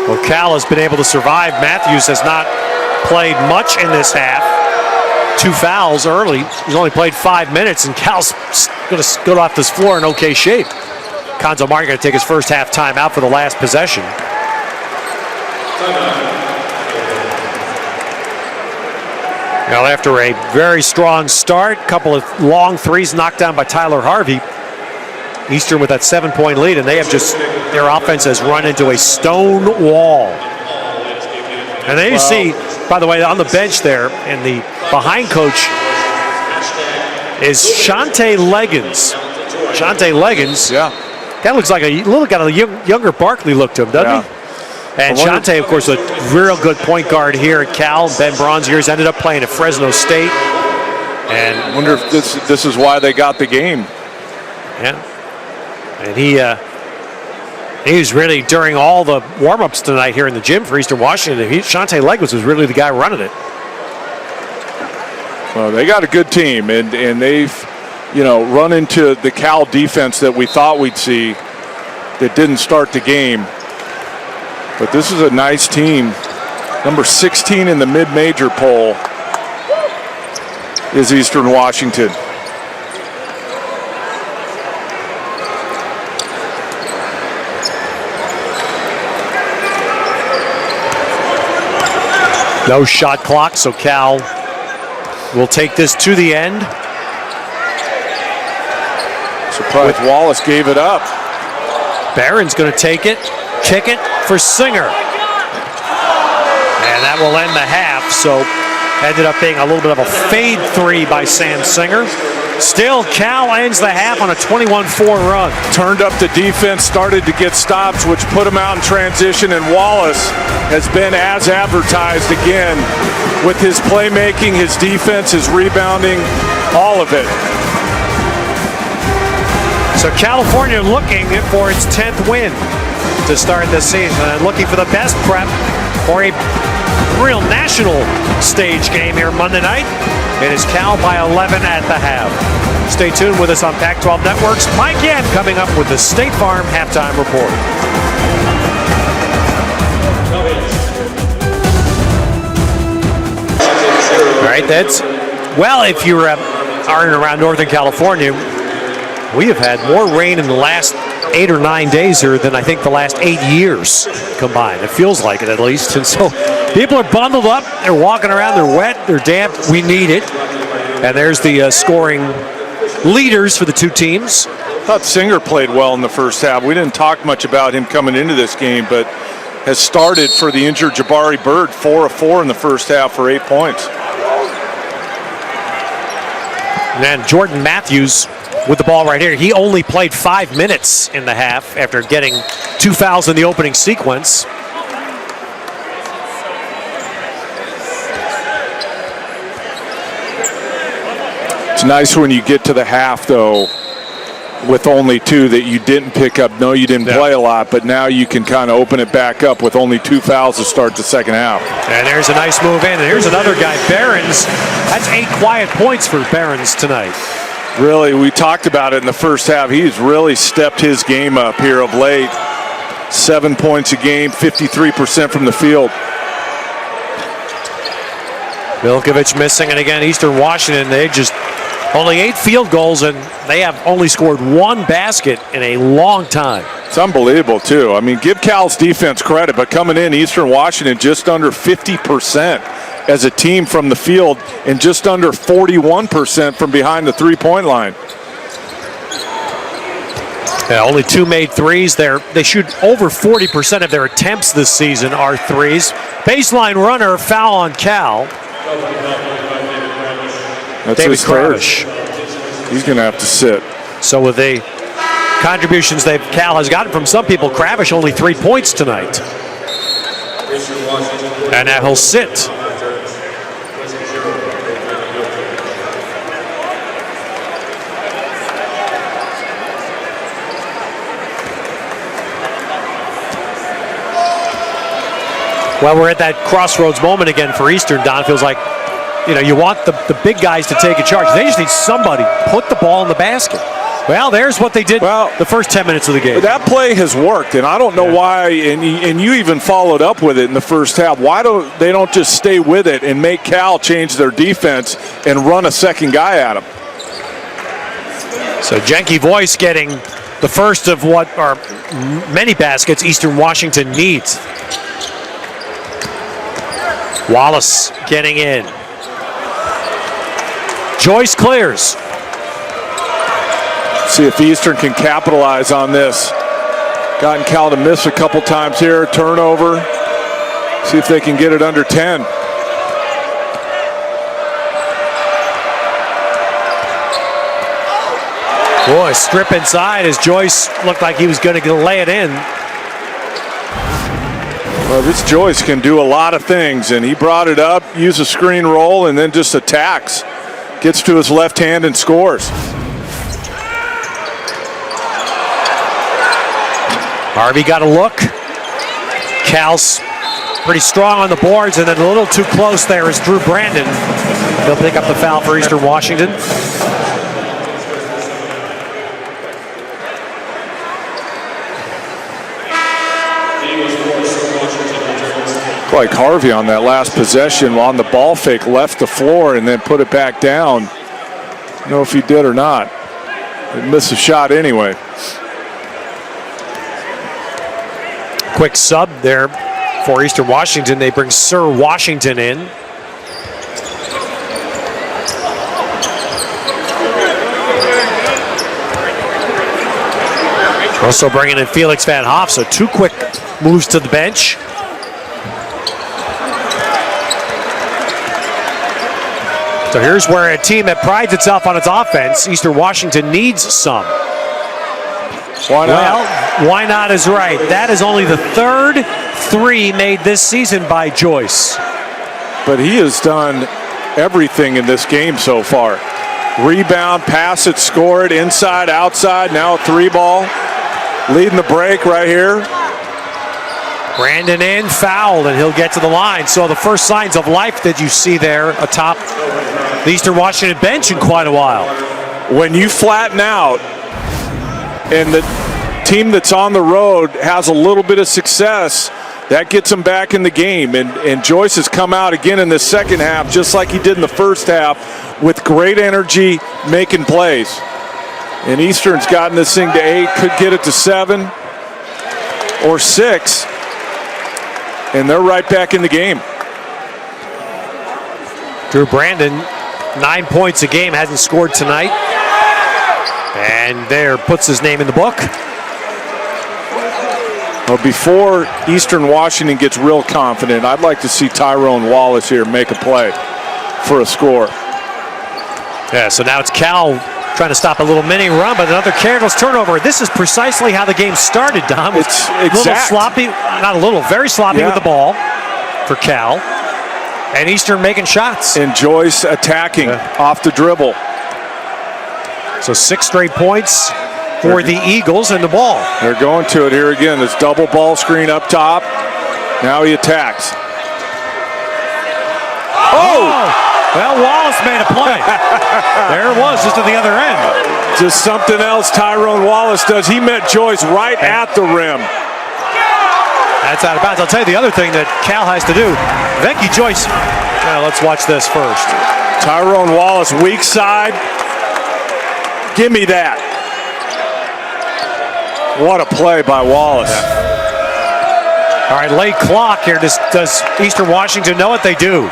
Well, Cal has been able to survive. Matthews has not played much in this half. 2 fouls early. He's only played 5 minutes, and Cal's going to go off this floor in okay shape. Konzo Martin going to take his first half time out for the last possession. Now, after a very strong start, couple of long threes knocked down by Tyler Harvey. Eastern with that 7-point lead, and they have just, their offense has run into a stone wall. And then you see, by the way, on the bench there, and the behind coach is Shante Leggins. Shante Leggins. Yeah. That looks like got a younger Barkley look to him, doesn't he? And Shante, of course, a real good point guard here at Cal. Ben Braun's years ended up playing at Fresno State. And I wonder if this is why they got the game. Yeah. And he was really, during all the warm-ups tonight here in the gym for Eastern Washington, Shante Leggins was really the guy running it. Well, they got a good team, and they've, run into the Cal defense that we thought we'd see that didn't start the game. But this is a nice team. Number 16 in the mid-major poll is Eastern Washington. No shot clock, so Cal will take this to the end. Surprised Wallace gave it up. Barron's going to take it, kick it for Singer. And that will end the half, so ended up being a little bit of a fade 3 by Sam Singer. Still, Cal ends the half on a 21-4 run. Turned up the defense, started to get stops, which put him out in transition, and Wallace has been as advertised again with his playmaking, his defense, his rebounding, all of it. So California looking for its 10th win to start this season, and looking for the best prep for a real national stage game here Monday night. It is Cal by 11 at the half. Stay tuned with us on Pac-12 Networks. Mike Yann coming up with the State Farm Halftime Report. All right, that's, well, if you're are around Northern California, we have had more rain in the last 8 or 9 days here than I think the last 8 years combined. It feels like it, at least. And so people are bundled up. They're walking around. They're wet. They're damp. We need it. And there's the scoring leaders for the two teams. I thought Singer played well in the first half. We didn't talk much about him coming into this game, but has started for the injured Jabari Bird, 4 of 4 in the first half for 8 points. And then Jordan Matthews with the ball right here. He only played 5 minutes in the half after getting 2 fouls in the opening sequence. It's nice when you get to the half, though, with only 2 that you didn't pick up. No, you didn't play a lot, but now you can kind of open it back up with only 2 fouls to start the second half. And there's a nice move in. And here's another guy, Barons. That's 8 quiet points for Barons tonight. Really, we talked about it in the first half. He's really stepped his game up here of late. 7 points a game, 53% from the field. Milkovich missing, and again, Eastern Washington, they just Only 8 field goals, and they have only scored 1 basket in a long time. It's unbelievable, too. I mean, give Cal's defense credit, but coming in, Eastern Washington just under 50% as a team from the field and just under 41% from behind the three-point line. Yeah, only 2 made threes. They shoot over 40% of their attempts this season are threes. Baseline runner, foul on Cal. That's David his third. Kravish. He's going to have to sit. So with the contributions Cal has gotten from some people, Kravish only 3 points tonight. And now he'll sit. Well, we're at that crossroads moment again for Eastern. Don, feels like, you want the big guys to take a charge. They just need somebody put the ball in the basket. Well, there's what they did the first 10 minutes of the game. That play has worked, and I don't know why, and you even followed up with it in the first half. Why they don't just stay with it and make Cal change their defense and run a second guy at them? So Jenke Voice getting the first of what are many baskets Eastern Washington needs. Wallace getting in. Joyce clears. See if Eastern can capitalize on this. Gotten Cal to miss a couple times here. Turnover. See if they can get it under 10. Boy, strip inside as Joyce looked like he was going to lay it in. Well, this Joyce can do a lot of things, and he brought it up, used a screen roll, and then just attacks. Gets to his left hand and scores. Harvey got a look. Cal's pretty strong on the boards, and then a little too close there is Drew Brandon. He'll pick up the foul for Eastern Washington. Like Harvey on that last possession on the ball fake, left the floor and then put it back down. I don't know if he did or not. He missed a shot anyway. Quick sub there for Eastern Washington. They bring Sir Washington in. Also bringing in Felix Van Hoff, so 2 quick moves to the bench. So here's where a team that prides itself on its offense, Eastern Washington, needs some. Why not? Well, why not is right. That is only the 3rd 3 made this season by Joyce. But he has done everything in this game so far. Rebound, pass it, score it, inside, outside, now a 3-ball. Leading the break right here. Brandon in, fouled, and he'll get to the line. So the first signs of life that you see there atop the Eastern Washington bench in quite a while. When you flatten out and the team that's on the road has a little bit of success, that gets them back in the game. And Joyce has come out again in the second half, just like he did in the first half, with great energy, making plays. And Eastern's gotten this thing to 8, could get it to 7 or 6. And they're right back in the game. Drew Brandon, 9 points a game, hasn't scored tonight. And there puts his name in the book. Well, before Eastern Washington gets real confident, I'd like to see Tyrone Wallace here make a play for a score. Yeah, so now it's Cal trying to stop a little mini run, but another careless turnover. This is precisely how the game started, Dom. It's a little sloppy, not a little, very sloppy with the ball for Cal. And Eastern making shots. And Joyce attacking off the dribble. So 6 straight points for the Eagles and the ball. They're going to it here again. This double ball screen up top. Now he attacks. Oh! Well, Wallace made a play. There it was, just at the other end. Just something else Tyrone Wallace does. He met Joyce right at the rim. That's out of bounds. I'll tell you the other thing that Cal has to do. Venky Joyce. Let's watch this first. Tyrone Wallace, weak side. Give me that. What a play by Wallace. All right, late clock here. Does Eastern Washington know what they do?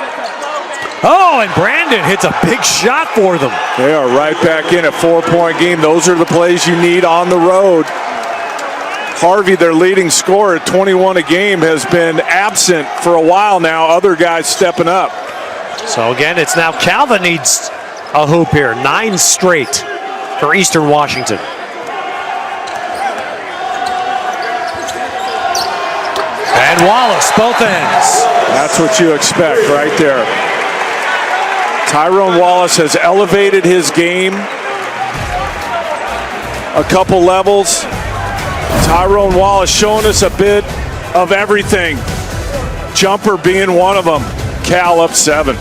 Oh, and Brandon hits a big shot for them. They are right back in a 4-point game. Those are the plays you need on the road. Harvey, their leading scorer at 21 a game, has been absent for a while now. Other guys stepping up. So again, it's now Calvin needs a hoop here. 9 straight for Eastern Washington. And Wallace, both ends. That's what you expect right there. Tyrone Wallace has elevated his game a couple levels. Tyrone Wallace showing us a bit of everything. Jumper being one of them. Cal up 7.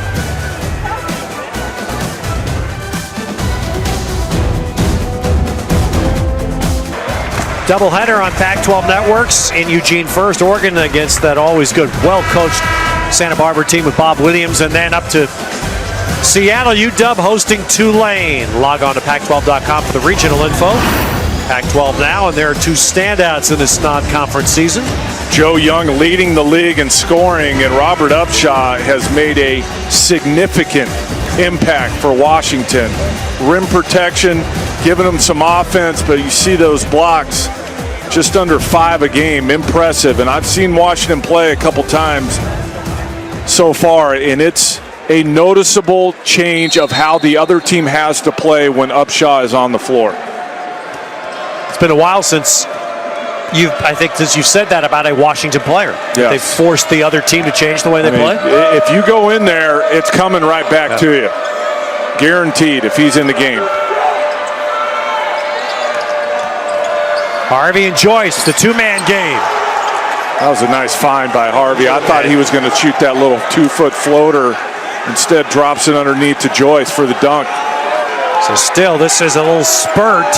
Doubleheader on Pac-12 Networks in Eugene first. Oregon against that always good, well-coached Santa Barbara team with Bob Williams. And then up to Seattle, UW hosting Tulane. Log on to Pac12.com for the regional info. Pac-12 now, and there are 2 standouts in this non-conference season. Joe Young leading the league in scoring, and Robert Upshaw has made a significant impact for Washington. Rim protection, giving them some offense, but you see those blocks, just under 5 a game. Impressive. And I've seen Washington play a couple times so far, and it's a noticeable change of how the other team has to play when Upshaw is on the floor. It's been a while since you've said that about a Washington player. Yes. They've forced the other team to change the way they play. If you go in there, it's coming right back to you. Guaranteed if he's in the game. Harvey and Joyce, the 2-man game. That was a nice find by Harvey. I thought he was going to shoot that little 2-foot floater. Instead, drops it underneath to Joyce for the dunk. So still, this is a little spurt.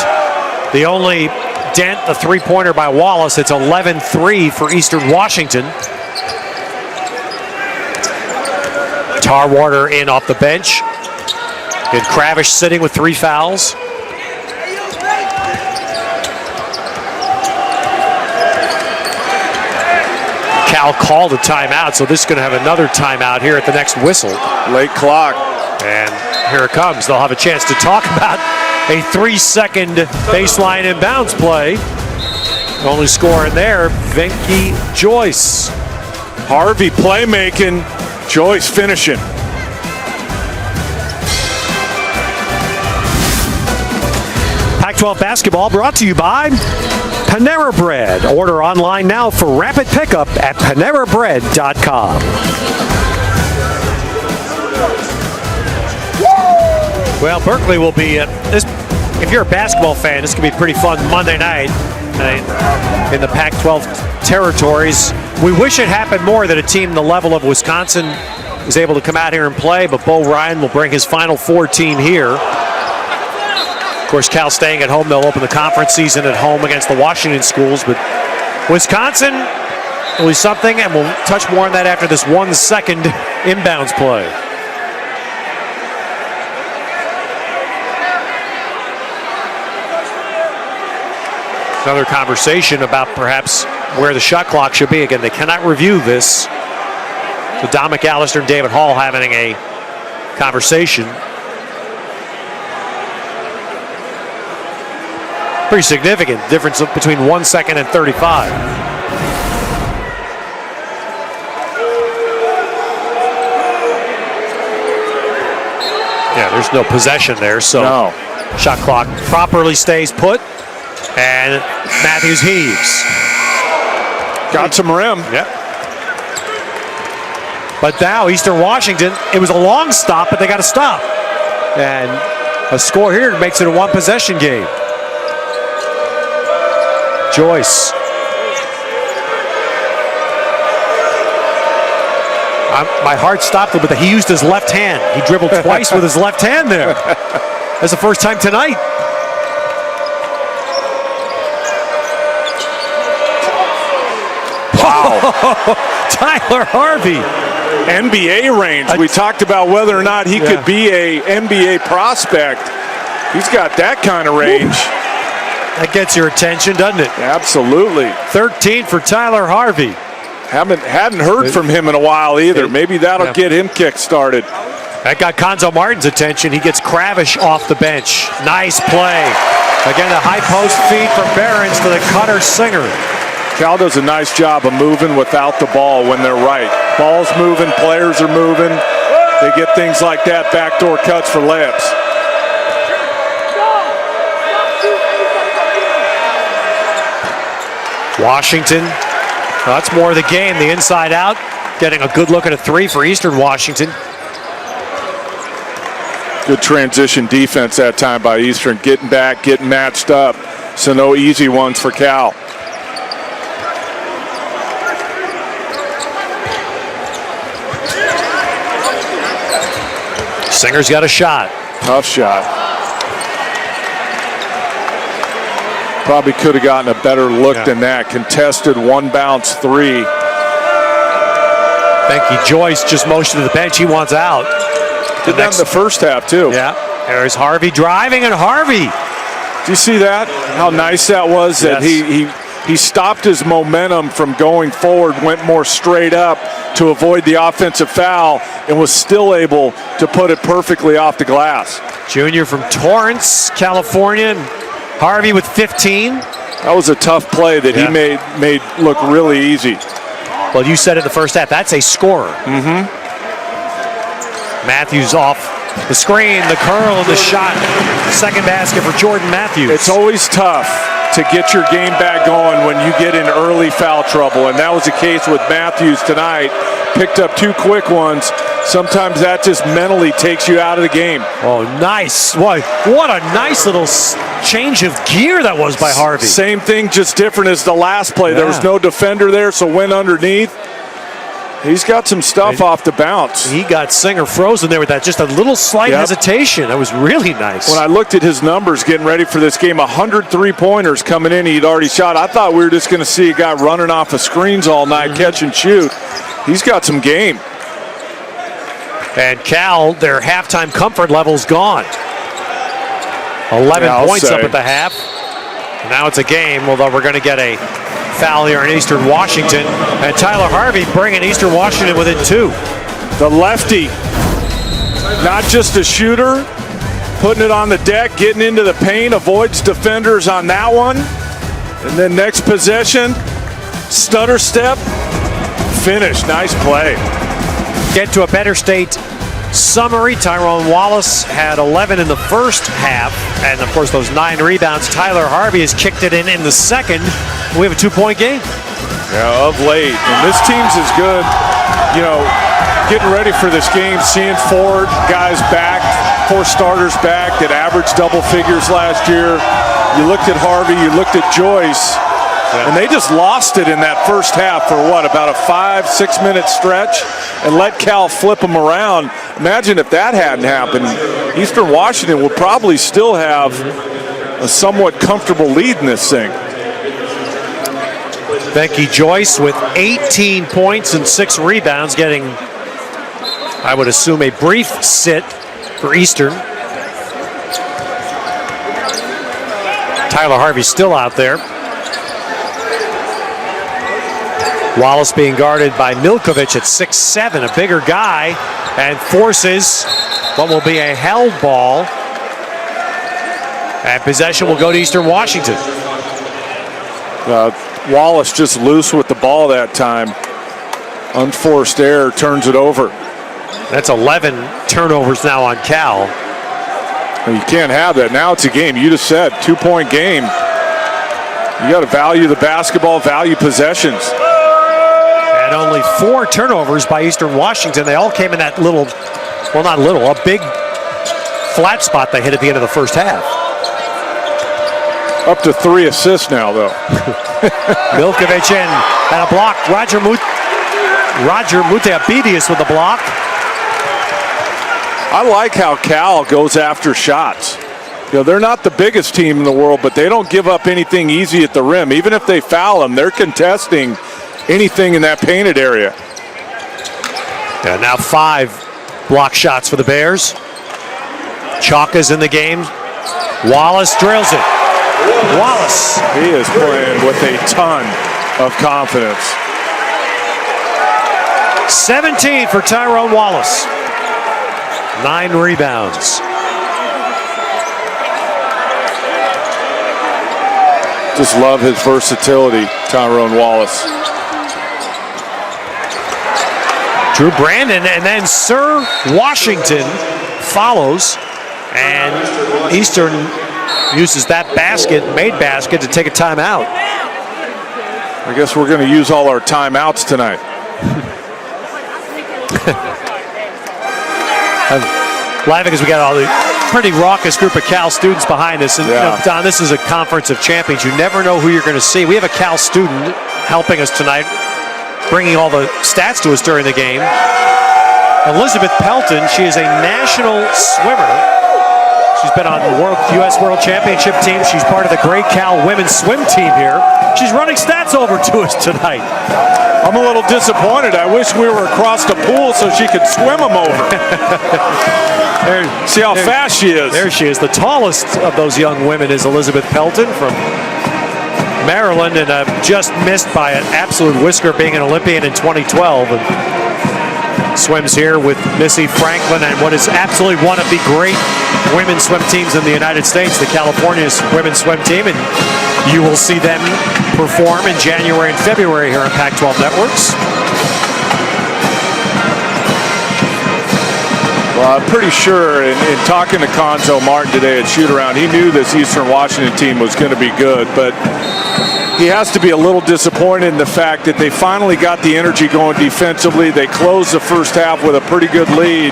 The only dent, the 3-pointer by Wallace. It's 11-3 for Eastern Washington. Tarwater in off the bench. Good Kravish sitting with 3 fouls. Cal called a timeout, so this is going to have another timeout here at the next whistle. Late clock. And here it comes. They'll have a chance to talk about a 3-second baseline inbounds play. Only scoring there, Venky Joyce. Harvey playmaking, Joyce finishing. Pac-12 basketball brought to you by Panera Bread. Order online now for rapid pickup at PaneraBread.com. Well, Berkeley will be this. If you're a basketball fan, this could be a pretty fun Monday night in the Pac-12 territories. We wish it happened more that a team the level of Wisconsin is able to come out here and play, but Bo Ryan will bring his Final Four team here. Of course, Cal staying at home. They'll open the conference season at home against the Washington schools, but Wisconsin will be something, and we'll touch more on that after this 1-second inbounds play. Another conversation about perhaps where the shot clock should be. Again, they cannot review this. So Don McAllister and David Hall having a conversation. Pretty significant difference between 1 second and 35. Yeah, there's no possession there, so shot clock properly stays put. And Matthews heaves. Got some rim. Yep. But now Eastern Washington, it was a long stop, but they got to stop. And a score here makes it a 1-possession game. Joyce. My heart stopped a little bit. He used his left hand. He dribbled twice with his left hand there. That's the first time tonight. Wow. Tyler Harvey. NBA range. We talked about whether or not he could be a NBA prospect. He's got that kind of range. That gets your attention, doesn't it? Absolutely. 13 for Tyler Harvey. Hadn't heard from him in a while either. Maybe that'll get him kick-started. That got Konzo Martin's attention. He gets Kravish off the bench. Nice play. Again, a high post feed from Behrens to the cutter Singer. Cal does a nice job of moving without the ball when they're right. Ball's moving, players are moving. They get things like that, backdoor cuts for layups. Washington, well, that's more of the game. The inside out, getting a good look at a three for Eastern Washington. Good transition defense that time by Eastern. Getting back, getting matched up. So no easy ones for Cal. Singer's got a shot. Tough shot. Probably could have gotten a better look than that. Contested one bounce three. Becky Joyce just motioned to the bench. He wants out. Did that in the first half too. Yeah. There's Harvey driving, and Harvey. Do you see that? How nice that was? That he stopped his momentum from going forward, went more straight up to avoid the offensive foul, and was still able to put it perfectly off the glass. Junior from Torrance, California. Harvey with 15. That was a tough play that he made look really easy. Well, you said it in the first half. That's a scorer. Matthews off the screen, the curl, and the shot. Second basket for Jordan Matthews. It's always tough to get your game back going when you get in early foul trouble, and that was the case with Matthews tonight. Picked up two quick ones. Sometimes that just mentally takes you out of the game. Oh, nice. What a nice little change of gear that was by Harvey. Same thing, just different as the last play. There was no defender there, so went underneath. He's got some stuff off the bounce. He got Singer frozen there with that, just a little slight hesitation. That was really nice. When I looked at his numbers getting ready for this game, 100 three-pointers coming in, he'd already shot. I thought we were just going to see a guy running off of screens all night, catch and shoot. He's got some game. And Cal, their halftime comfort level's gone. 11 points up at the half. Now it's a game, although we're going to get a foul here in Eastern Washington. And Tyler Harvey bringing Eastern Washington within 2. The lefty, not just a shooter, putting it on the deck, getting into the paint, avoids defenders on that one. And then next possession, stutter step, finish. Nice play. Get to a better state summary. Tyrone Wallace had 11 in the first half, and of course those 9 rebounds. Tyler Harvey has kicked it in the second. We have a 2-point game. Yeah, of late. And this team's as good, getting ready for this game, seeing 4 guys back, 4 starters back that averaged double figures last year. You looked at Harvey, you looked at Joyce, and they just lost it in that first half for about a 5-6 minute stretch and let Cal flip them around. Imagine if that hadn't happened. Eastern Washington would probably still have a somewhat comfortable lead in this thing. Becky Joyce with 18 points and 6 rebounds, getting, I would assume, a brief sit for Eastern. Tyler Harvey still out there. Wallace being guarded by Milkovich at 6'7", a bigger guy, and forces what will be a held ball. And possession will go to Eastern Washington. Wallace just loose with the ball that time. Unforced error, turns it over. That's 11 turnovers now on Cal. You can't have that. Now it's a game. You just said 2-point game. You got to value the basketball, value possessions. And only 4 turnovers by Eastern Washington. They all came in that little, well, not little, a big flat spot they hit at the end of the first half. Up to 3 assists now, though. Milkovich in, and a block. Roger Muteabidius with the block. I like how Cal goes after shots. They're not the biggest team in the world, but they don't give up anything easy at the rim. Even if they foul them, they're contesting anything in that painted area. Yeah, now 5 block shots for the Bears. Chalk is in the game. Wallace drills it. Wallace. He is playing with a ton of confidence. 17 for Tyrone Wallace. 9 rebounds. Just love his versatility, Tyrone Wallace. Drew Brandon, and then Sir Washington follows, and Eastern uses that made basket to take a timeout. I guess we're going to use all our timeouts tonight. I'm laughing because we got all the pretty raucous group of Cal students behind us. And you know, Don, this is a conference of champions. You never know who you're going to see. We have a Cal student helping us tonight, bringing all the stats to us during the game. Elizabeth Pelton, she is a national swimmer. She's been on the U.S. World Championship team. She's part of the Great Cal women's swim team here. She's running stats over to us tonight. I'm a little disappointed. I wish we were across the pool so she could swim them over. See how fast she is. There she is. The tallest of those young women is Elizabeth Pelton from Maryland, and just missed by an absolute whisker, being an Olympian in 2012. And swims here with Missy Franklin and what is absolutely one of the great women's swim teams in the United States, the California's women's swim team. And you will see them perform in January and February here on Pac-12 Networks. Well, I'm pretty sure in talking to Conzo Martin today at shoot-around, he knew this Eastern Washington team was going to be good, but he has to be a little disappointed in the fact that they finally got the energy going defensively. They closed the first half with a pretty good lead,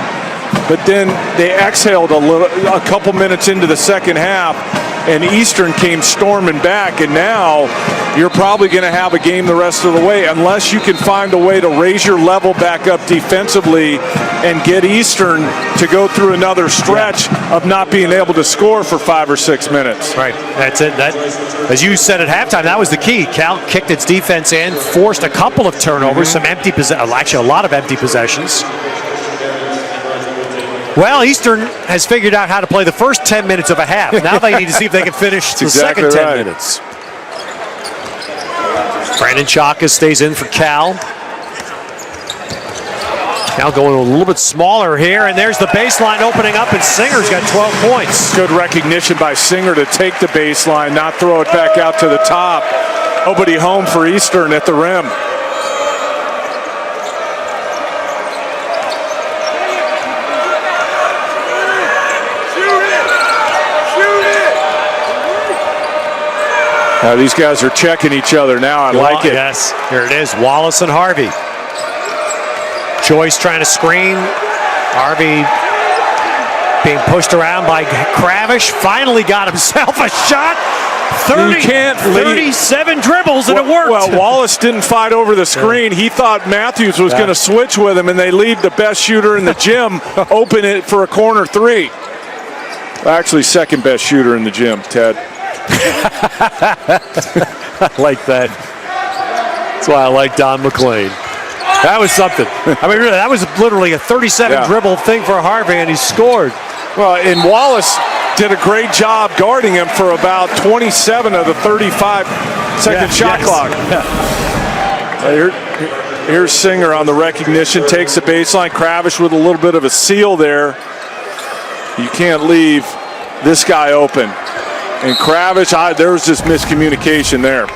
but then they exhaled a couple minutes into the second half, and Eastern came storming back, and now you're probably going to have a game the rest of the way unless you can find a way to raise your level back up defensively and get Eastern to go through another stretch of not being able to score for 5 or 6 minutes. Right, that's it. That, as you said at halftime, that was the key. Cal kicked its defense in, forced a couple of turnovers, some empty actually a lot of empty possessions. Well, Eastern has figured out how to play the first 10 minutes of a half. Now they need to see if they can finish the second 10 minutes. Brandon Chaka stays in for Cal. Cal going a little bit smaller here, and there's the baseline opening up, and Singer's got 12 points. Good recognition by Singer to take the baseline, not throw it back out to the top. Nobody home for Eastern at the rim. These guys are checking each other now. I like it. Yes, here it is. Wallace and Harvey. Joyce trying to screen. Harvey being pushed around by Kravish. Finally got himself a shot. 37 dribbles, and it worked. Well, Wallace didn't fight over the screen. He thought Matthews was going to switch with him, and they leave the best shooter in the gym open it for a corner three. Actually, second best shooter in the gym, Ted. I like that. That's why I like Don McLean. That was something. I mean, really, that was literally a 37 dribble thing for Harvey, and he scored. Well, and Wallace did a great job guarding him for about 27 of the 35-second shot clock. Here's Singer on the recognition, takes the baseline. Kravish with a little bit of a seal there. You can't leave this guy open. And Kravish, there was just miscommunication there.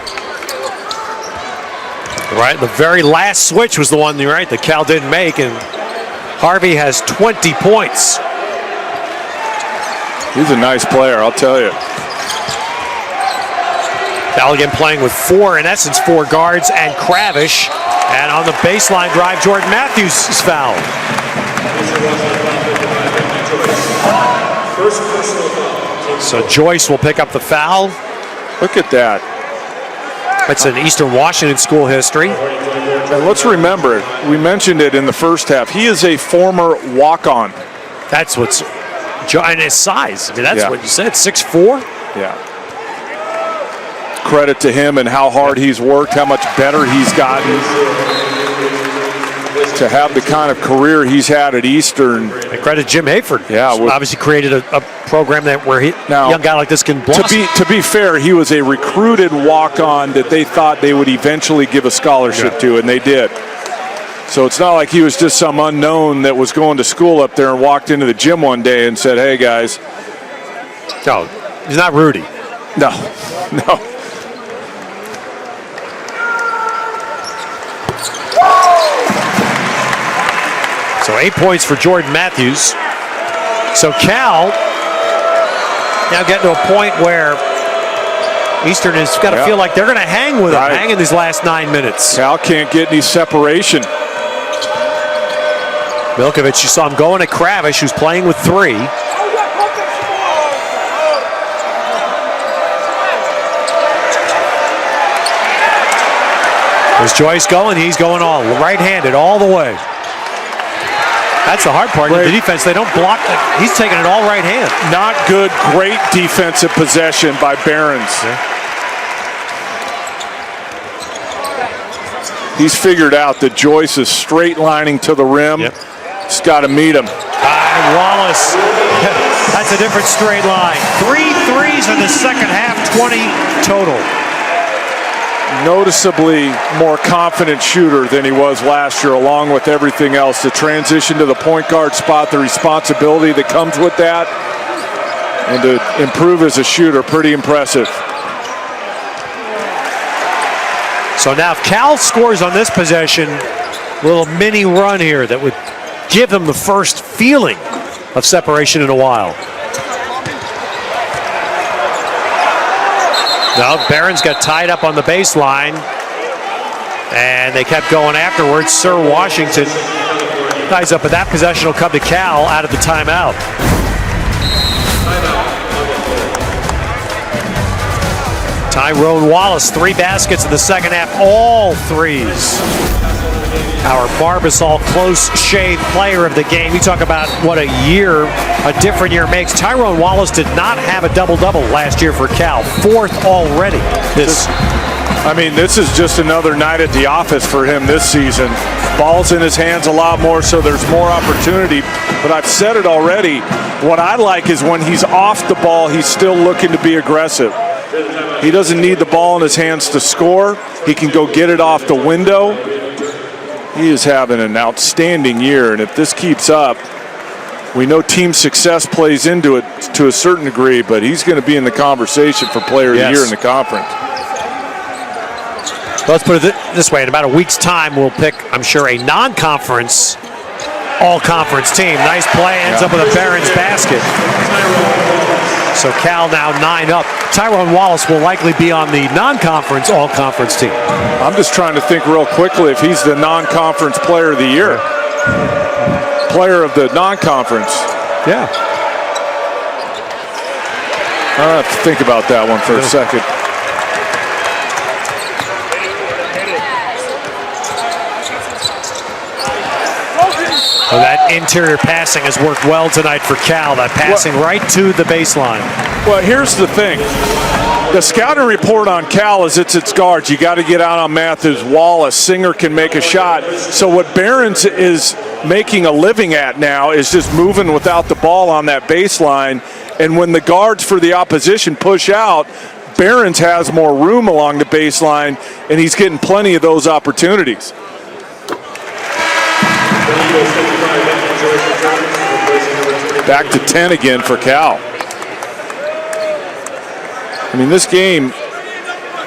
Right, the very last switch was the one, that Cal didn't make, and Harvey has 20 points. He's a nice player, I'll tell you. Cal again playing with four guards and Kravish. And on the baseline drive, Jordan Matthews is fouled. First personal foul. So Joyce will pick up the foul. Look at that. That's in Eastern Washington school history. And let's remember, we mentioned it in the first half. He is a former walk-on. That's what's, and his size. I mean, that's what you said, 6'4". Yeah. Credit to him and how hard he's worked, how much better he's gotten. to have the kind of career he's had at Eastern. And credit Jim Hayford. Yeah, obviously created a program where a young guy like this can blossom. To be fair, he was a recruited walk-on that they thought they would eventually give a scholarship to, and they did. So it's not like he was just some unknown that was going to school up there and walked into the gym one day and said, "Hey guys." No, he's not Rudy. No. So 8 points for Jordan Matthews. So Cal now getting to a point where Eastern has got to feel like they're going to hang with him, hang in these last 9 minutes. Cal can't get any separation. Milkovich, you saw him going at Kravish, who's playing with 3. There's Joyce going, he's going all right-handed all the way. That's the hard part of the defense. They don't block. He's taking it all right hand. Not good, great defensive possession by Behrens. He's figured out that Joyce is straight lining to the rim. He's got to meet him. Wallace, that's a different straight line. 3 threes in the second half, 20 total. Noticeably more confident shooter than he was last year, along with everything else. The transition to the point guard spot, the responsibility that comes with that, and to improve as a shooter, pretty impressive. So now if Cal scores on this possession, a little mini run here that would give them the first feeling of separation in a while. No, Barron's got tied up on the baseline, and they kept going afterwards. Sir Washington ties up, but that possession will come to Cal out of the timeout. Tyrone Wallace, 3 baskets in the second half, all threes. Our Barbasol close shave player of the game. You talk about what a different year makes. Tyrone Wallace did not have a double-double last year for Cal. 4th already. This is just another night at the office for him this season. Ball's in his hands a lot more, so there's more opportunity. But I've said it already. What I like is when he's off the ball, he's still looking to be aggressive. He doesn't need the ball in his hands to score. He can go get it off the window. He is having an outstanding year, and if this keeps up, we know team success plays into it to a certain degree, but he's going to be in the conversation for player of the year in the conference. Let's put it this way. In about a week's time, we'll pick, I'm sure, a non-conference all-conference team. Nice play, ends up with a Barron's basket. So Cal now 9 up. Tyrone Wallace will likely be on the non-conference all-conference team. I'm just trying to think real quickly if he's the non-conference player of the year. Player of the non-conference. Yeah. I'll have to think about that one for a second. Well, that interior passing has worked well tonight for Cal. That passing right to the baseline. Well, here's the thing. The scouting report on Cal is it's its guards. You got to get out on Matthews. Wallace, Singer can make a shot. So what Behrens is making a living at now is just moving without the ball on that baseline. And when the guards for the opposition push out, Behrens has more room along the baseline, and he's getting plenty of those opportunities. Back to 10 again for Cal. I mean, this game,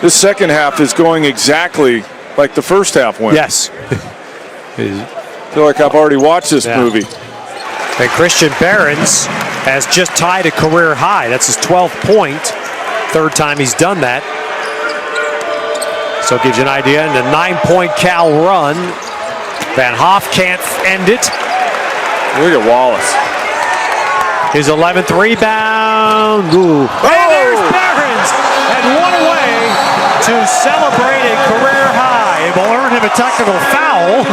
this second half is going exactly like the first half went. Yes. I feel like I've already watched this movie. And Christian Behrens has just tied a career high. That's his 12th point. 3rd time he's done that. So it gives you an idea. And a 9-point Cal run. Van Hoff can't end it. Look at Wallace. His 11th rebound. Ooh. And there's Behrens. And one away to celebrate a career high. It will earn him a technical foul,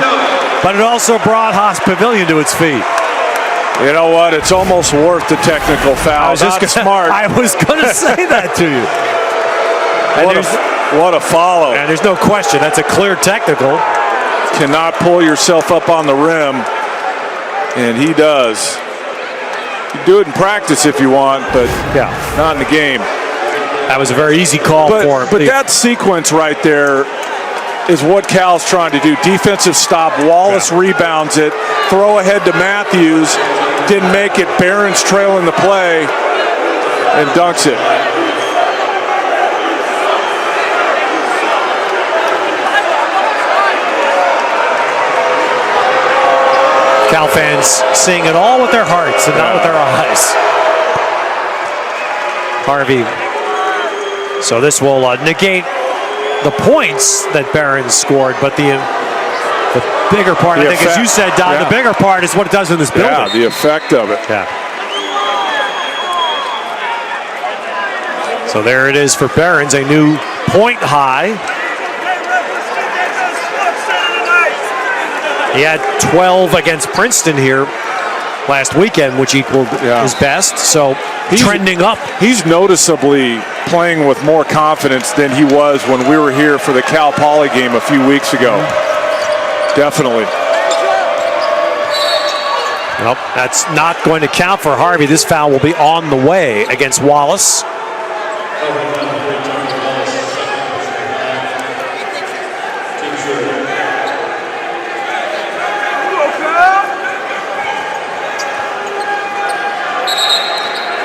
but it also brought Haas Pavilion to its feet. You know what? It's almost worth the technical foul. Smart. I was going to say that to you. What a follow. And there's no question. That's a clear technical. cannot pull yourself up on the rim, and he does. You do it in practice if you want, but not in the game. That was a very easy call for him. But that sequence right there is what Cal's trying to do. Defensive stop, Wallace rebounds it, throw ahead to Matthews, didn't make it, Barron's trailing the play, and dunks it. Cal fans seeing it all with their hearts and not with their eyes. Harvey. So this will negate the points that Barron scored, but the bigger part, I think, as you said, Don, the bigger part is what it does in this building. Yeah, the effect of it. Yeah. So there it is for Barron's, a new point high. He had 12 against Princeton here last weekend, which equaled his best. So he's trending up. He's noticeably playing with more confidence than he was when we were here for the Cal Poly game a few weeks ago. Definitely. Nope, that's not going to count for Harvey. This foul will be on the way against Wallace.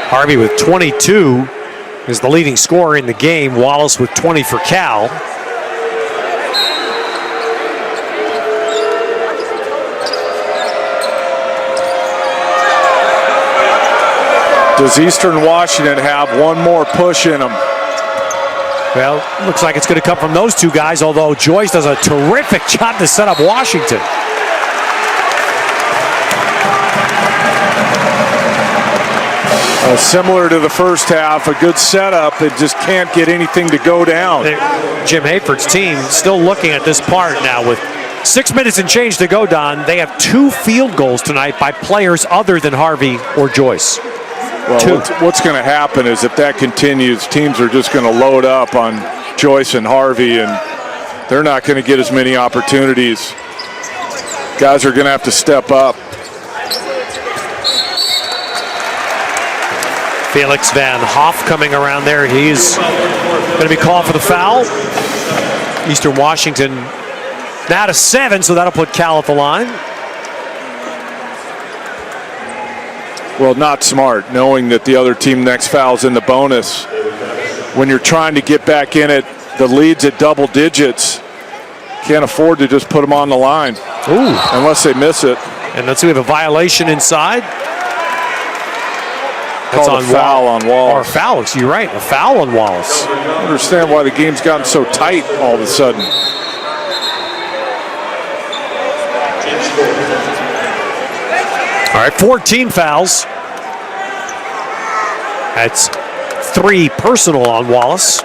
Harvey with 22 is the leading scorer in the game. Wallace with 20 for Cal. Does Eastern Washington have one more push in them? Well, looks like it's going to come from those two guys, although Joyce does a terrific job to set up Washington. Similar to the first half, a good setup. They just can't get anything to go down. Jim Hayford's team still looking at this part now with 6 minutes and change to go, Don. They have 2 field goals tonight by players other than Harvey or Joyce. Well, what's going to happen is if that continues, teams are just going to load up on Joyce and Harvey, and they're not going to get as many opportunities. Guys are going to have to step up. Felix Van Hoff coming around there. He's going to be called for the foul. Eastern Washington now to 7, so that'll put Cal at the line. Well, not smart, knowing that the other team next foul's in the bonus. When you're trying to get back in it, the lead's at double digits. Can't afford to just put them on the line. Ooh. Unless they miss it. And let's see, we have a violation inside. That's on foul on Wallace. Or foul, you're right, a foul on Wallace. I don't understand why the game's gotten so tight all of a sudden. All right, 14 fouls. That's 3 personal on Wallace.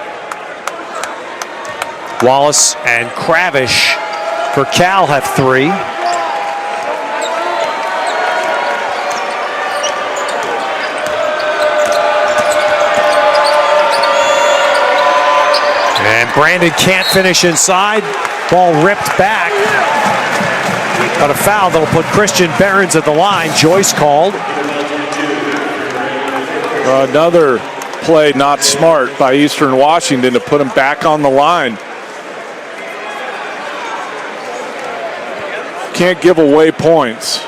Wallace and Kravish for Cal have 3. And Brandon can't finish inside. Ball ripped back. But a foul that'll put Christian Barron's at the line. Joyce called. Another play not smart by Eastern Washington to put him back on the line. Can't give away points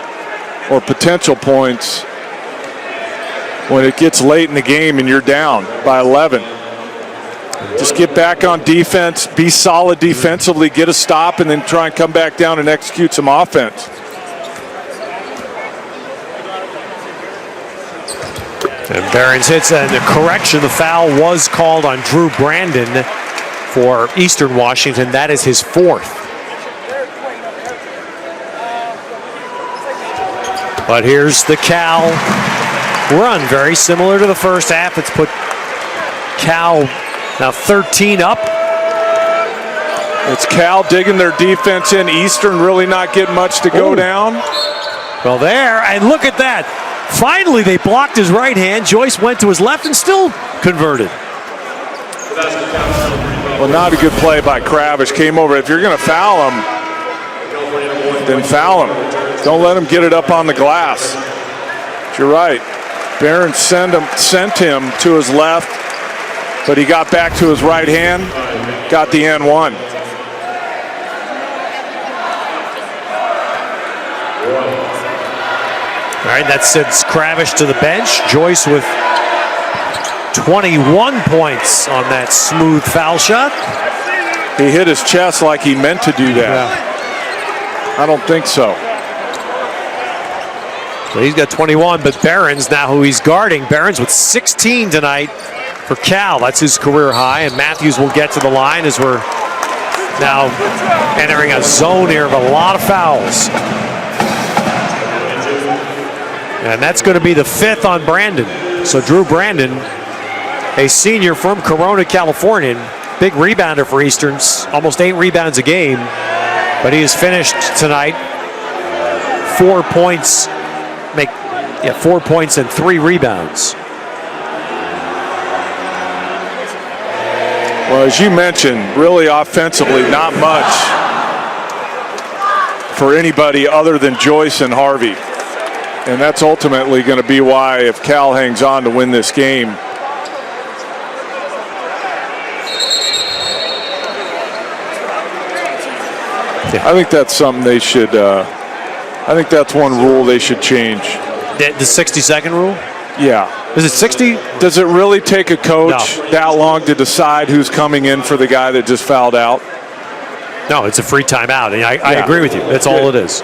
or potential points when it gets late in the game and you're down by 11. Just get back on defense, be solid defensively, get a stop, and then try and come back down and execute some offense. And Barron's hits, and the correction, the foul was called on Drew Brandon for Eastern Washington. That is his 4th. But here's the Cal run, very similar to the first half. It's put Cal now 13 up. It's Cal digging their defense in. Eastern really not getting much to go down. Well, there, and look at that. Finally, they blocked his right hand. Joyce went to his left and still converted. Well, not a good play by Kravish. Came over. If you're going to foul him, then foul him. Don't let him get it up on the glass. But you're right. Barron sent him to his left, but he got back to his right hand, got the N1. All right, that sends Kravish to the bench. Joyce with 21 points on that smooth foul shot. He hit his chest like he meant to do that. Yeah. I don't think so. So he's got 21, but Barron's now who he's guarding. Barron's with 16 tonight for Cal. That's his career high, and Matthews will get to the line as we're now entering a zone here of a lot of fouls. And that's going to be the 5th on Brandon. So Drew Brandon, a senior from Corona, California, big rebounder for Easterns, almost 8 rebounds a game, but he has finished tonight 4 points, 4 points and 3 rebounds. Well, as you mentioned, really offensively, not much for anybody other than Joyce and Harvey. And that's ultimately going to be why, if Cal hangs on to win this game, I think that's something they should, I think that's one rule they should change. The 60-second rule? Yeah. Is it 60? Does it really take a coach that long to decide who's coming in for the guy that just fouled out? No, it's a free timeout. And I agree with you. That's all it is.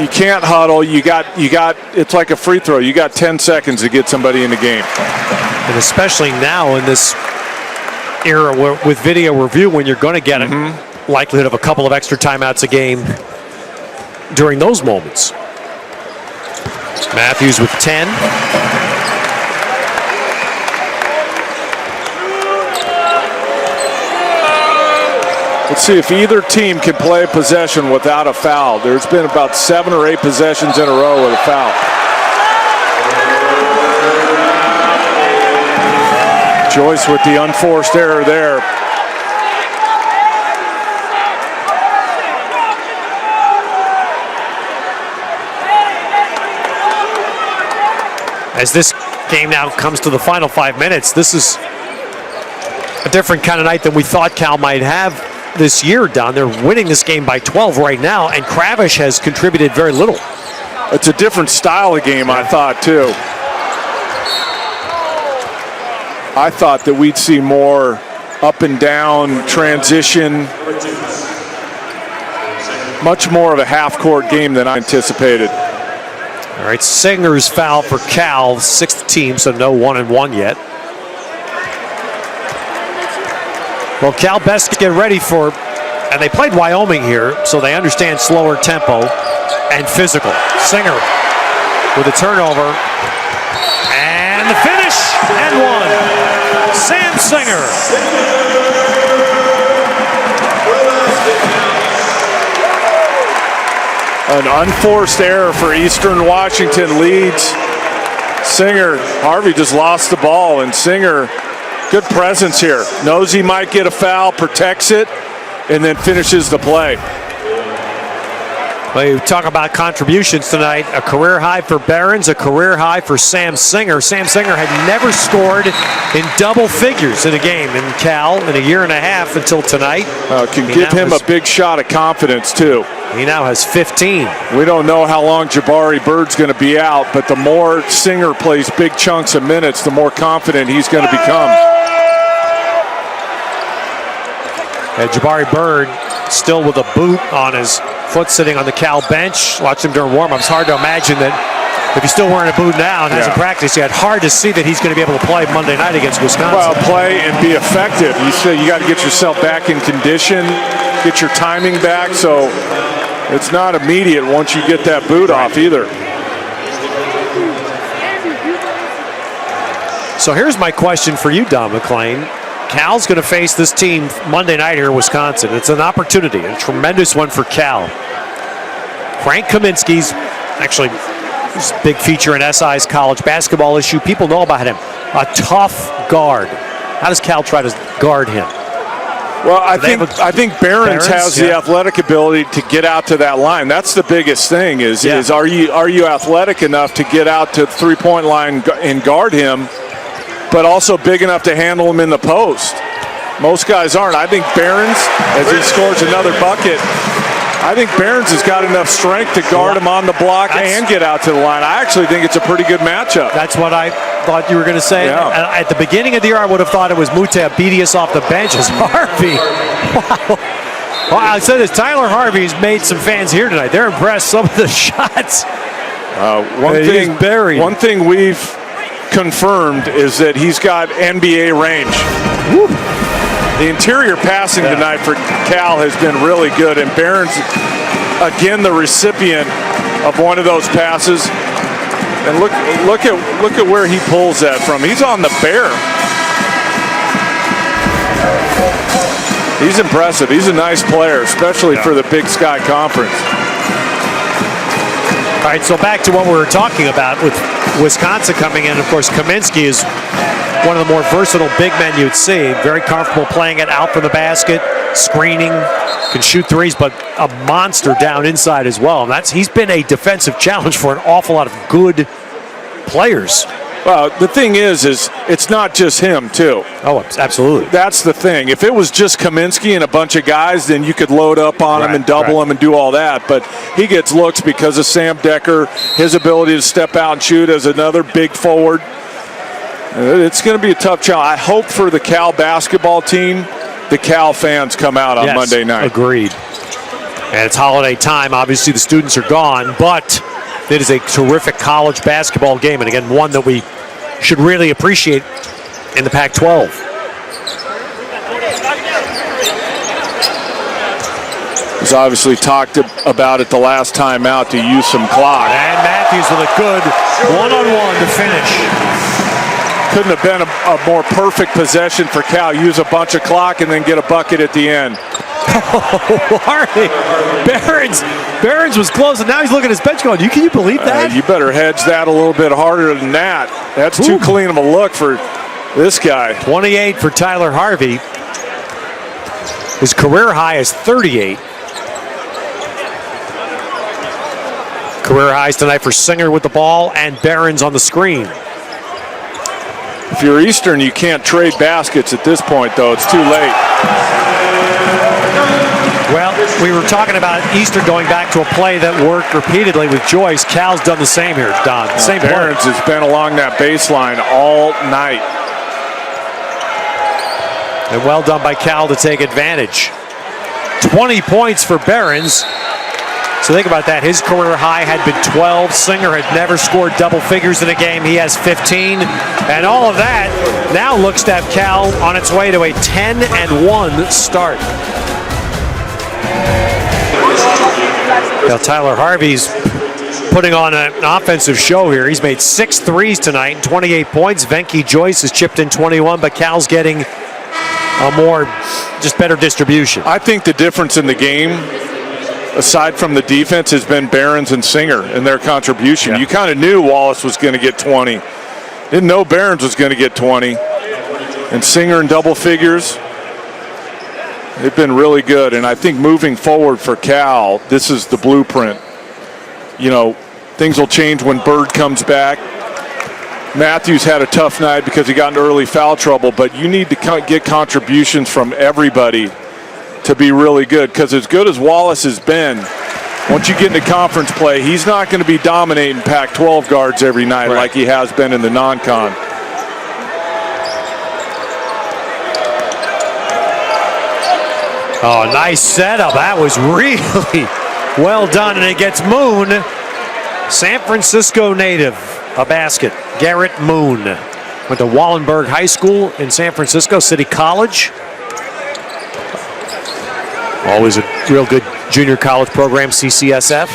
You can't huddle. You got. It's like a free throw. You got 10 seconds to get somebody in the game. And especially now in this era with video review, when you're going to get a likelihood of a couple of extra timeouts a game during those moments. Matthews with 10. Let's see if either team can play a possession without a foul. There's been about 7 or 8 possessions in a row with a foul. Joyce with the unforced error there. As this game now comes to the final 5 minutes, this is a different kind of night than we thought Cal might have this year, Don. They're winning this game by 12 right now, and Kravish has contributed very little. It's a different style of game, I thought, too. I thought that we'd see more up and down transition, much more of a half-court game than I anticipated. All right, Singer's foul for Cal, 6th team, so no 1-and-1 yet. Well, Cal best to get ready for, and they played Wyoming here, so they understand slower tempo and physical. Singer with a turnover, and the finish, and 1. Sam Singer. An unforced error for Eastern Washington leads. Singer, Harvey just lost the ball, and Singer, good presence here. Knows he might get a foul, protects it, and then finishes the play. Well, you talk about contributions tonight. A career high for Barron's, a career high for Sam Singer. Sam Singer had never scored in double figures in a game in Cal in a year and a half until tonight. Can give him a big shot of confidence, too. He now has 15. We don't know how long Jabari Bird's going to be out, but the more Singer plays big chunks of minutes, the more confident he's going to become. And Jabari Bird still with a boot on his foot, sitting on the Cal bench. Watched him during warm-ups. Hard to imagine that if he's still wearing a boot now and hasn't practiced yet, hard to see that he's going to be able to play Monday night against Wisconsin. Well, play and be effective. You say you got to get yourself back in condition, get your timing back, so it's not immediate once you get that boot off either. So here's my question for you, Don McClain. Cal's going to face this team Monday night here in Wisconsin. It's an opportunity, a tremendous one for Cal. Frank Kaminsky's actually a big feature in SI's college basketball issue. People know about him. A tough guard. How does Cal try to guard him? Well, I think Behrens has the athletic ability to get out to that line. That's the biggest thing is are you athletic enough to get out to the three-point line and guard him, but also big enough to handle him in the post? Most guys aren't. I think Behrens, as he scores another bucket, I think Behrens has got enough strength to guard him on the block and get out to the line. I actually think it's a pretty good matchup. That's what I thought you were going to say. Yeah. At the beginning of the year, I would have thought it was Mutabedius off the bench as Harvey. Wow. Well, I said this, Tyler Harvey's made some fans here tonight. They're impressed. Some of the shots. One thing we've confirmed is that he's got NBA range. Woo. The interior passing tonight for Cal has been really good, and Behrens, again, the recipient of one of those passes. And look at where he pulls that from. He's on the bear. He's impressive. He's a nice player, especially for the Big Sky Conference. All right, so back to what we were talking about with Wisconsin coming in. Of course, Kaminsky is one of the more versatile big men you'd see. Very comfortable playing it out for the basket, screening, can shoot threes, but a monster down inside as well. And he's been a defensive challenge for an awful lot of good players. Well, the thing is it's not just him, too. Oh, absolutely. That's the thing. If it was just Kaminsky and a bunch of guys, then you could load up on him and double him and do all that. But he gets looks because of Sam Decker, his ability to step out and shoot as another big forward. It's going to be a tough challenge. I hope for the Cal basketball team, the Cal fans come out on Monday night. Agreed. And it's holiday time. Obviously, the students are gone, but it is a terrific college basketball game, and again, one that we should really appreciate in the Pac-12. He's obviously talked about it the last time out to use some clock. And Matthews with a good one-on-one to finish. Couldn't have been a more perfect possession for Cal. Use a bunch of clock and then get a bucket at the end. Behrens was close, and now he's looking at his bench going, can you believe that? You better hedge that a little bit harder than that. That's too clean of a look for this guy. 28 for Tyler Harvey. His career high is 38. Career highs tonight for Singer with the ball and Behrens on the screen. If you're Eastern, you can't trade baskets at this point, though. It's too late. Well, we were talking about Eastern going back to a play that worked repeatedly with Joyce. Cal's done the same here, Don. Same play. Behrens has been along that baseline all night. And well done by Cal to take advantage. 20 points for Behrens. So think about that. His career high had been 12. Singer had never scored double figures in a game. He has 15. And all of that now looks to have Cal on its way to a 10-1 start. Now Tyler Harvey's putting on an offensive show here. He's made 6 threes tonight, 28 points. Venky Joyce has chipped in 21, but Cal's getting a more, just better distribution. I think the difference in the game, aside from the defense, has been Behrens and Singer and their contribution. Yeah. You kind of knew Wallace was going to get 20. Didn't know Behrens was going to get 20. And Singer in double figures. They've been really good. And I think moving forward for Cal, this is the blueprint. You know, things will change when Bird comes back. Matthews had a tough night because he got into early foul trouble, but you need to get contributions from everybody to be really good, because as good as Wallace has been, once you get into conference play, he's not going to be dominating Pac-12 guards every night like he has been in the non-con. Oh, nice setup. That was really well done, and it gets Moon, San Francisco native, a basket. Garrett Moon went to Wallenberg High School in San Francisco City College. Always a real good junior college program, CCSF.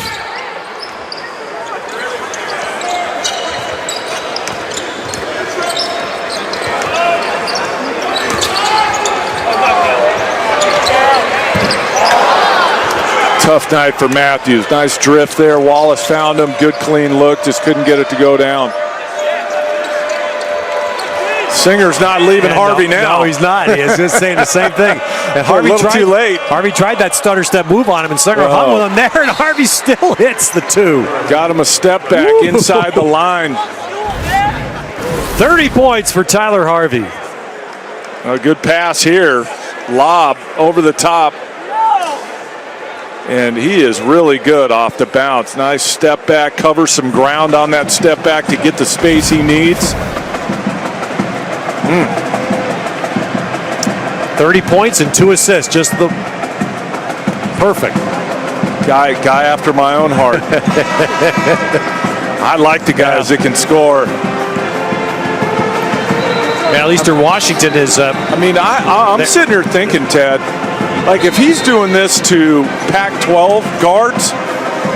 Tough night for Matthews. Nice drift there. Wallace found him. Good clean look. Just couldn't get it to go down. Singer's not leaving Harvey now. No, he's not. He's just saying the same thing. And Harvey a little too late. Harvey tried that stutter step move on him, and Singer hung with him there, and Harvey still hits the 2. Got him a step back inside the line. 30 points for Tyler Harvey. A good pass here. Lob over the top. And he is really good off the bounce. Nice step back, covers some ground on that step back to get the space he needs. 30 points and 2 assists, just the perfect. Guy after my own heart. I like the guys that can score. Yeah, at Eastern Washington is. I'm sitting here thinking, Ted, like if he's doing this to Pac-12 guards,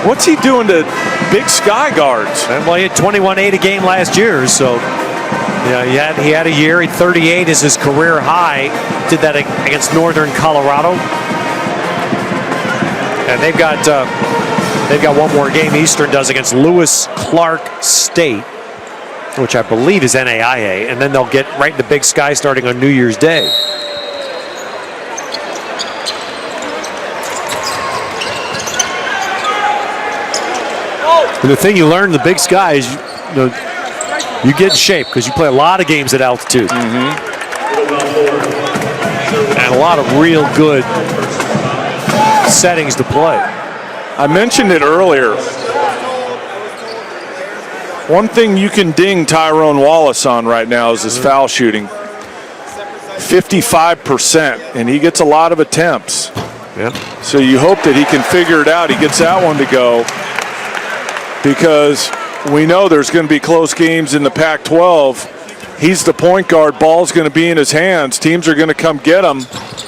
what's he doing to Big Sky guards? Well, he had 21-8 a game last year, so yeah, he had a year. 38 is his career high. Did that against Northern Colorado, and they've got one more game. Eastern does against Lewis Clark State, which I believe is NAIA, and then they'll get right into Big Sky starting on New Year's Day. And the thing you learn in the Big Sky is, you get in shape because you play a lot of games at altitude. And a lot of real good settings to play. I mentioned it earlier. One thing you can ding Tyrone Wallace on right now is his foul shooting. 55%, and he gets a lot of attempts. Yep. So you hope that he can figure it out. He gets that one to go, because we know there's going to be close games in the Pac-12. He's the point guard. Ball's going to be in his hands. Teams are going to come get him.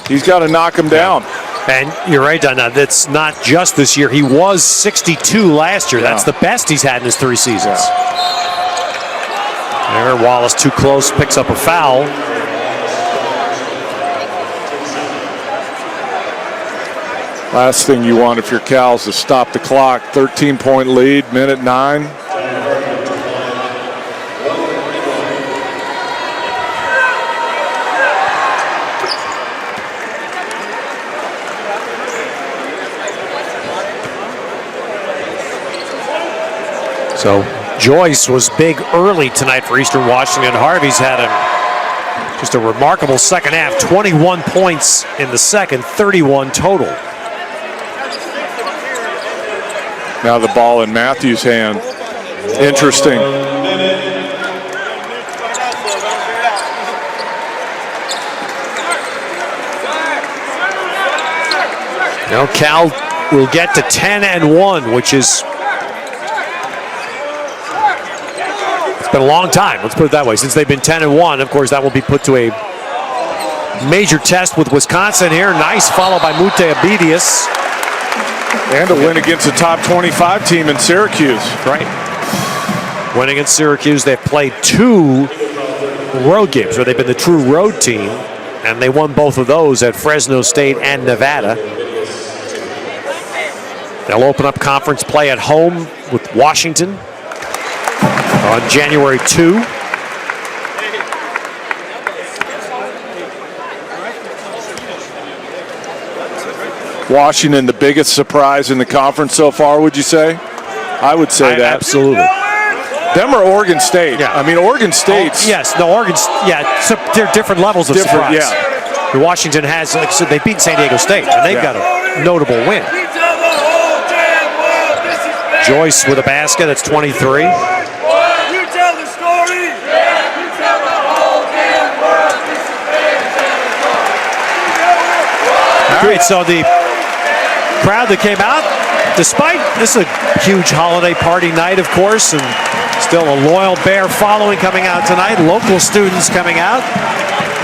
He's got to knock him down. And you're right, Donna. That's not just this year. He was 62 last year. That's the best he's had in his 3 seasons. There, Wallace too close, picks up a foul. Last thing you want if you're Cal is to stop the clock. 13-point lead, minute 9. So Joyce was big early tonight for Eastern Washington. Harvey's had just a remarkable second half. 21 points in the second, 31 total. Now the ball in Matthews' hand. Interesting. Now Cal will get to 10-1, which is, it's been a long time, let's put it that way, since they've been 10-1. Of course, that will be put to a major test with Wisconsin here. Nice follow by Mute Abedius. And a win against a top 25 team in Syracuse. Right. Win against Syracuse. They've played 2 road games where they've been the true road team, and they won both of those at Fresno State and Nevada. They'll open up conference play at home with Washington on January 2. Washington, the biggest surprise in the conference so far, would you say? I would say that. Absolutely. Them or Oregon State? Yeah. I mean, Oregon State's... So they're different levels of surprise. Yeah. Washington has, like I said, they beat San Diego State, and they've got a notable win. Joyce with a basket, that's 23. All right, so the crowd that came out, despite this is a huge holiday party night, of course, and still a loyal Bear following coming out tonight, local students coming out.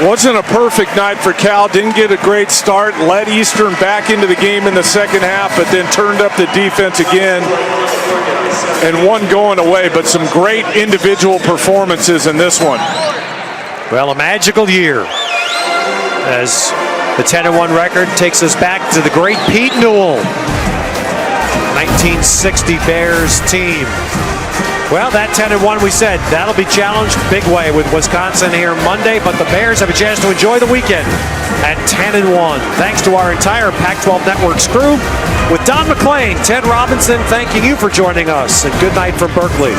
Wasn't a perfect night for Cal. Didn't get a great start. Led Eastern back into the game in the second half, but then turned up the defense again and one going away. But some great individual performances in this one. Well, a magical year as the 10-1 record takes us back to the great Pete Newell, 1960 Bears team. Well, that 10-1 we said, that'll be challenged big way with Wisconsin here Monday, but the Bears have a chance to enjoy the weekend at 10-1. Thanks to our entire Pac-12 Network's crew, with Don McClain, Ted Robinson, thanking you for joining us, and good night from Berkeley.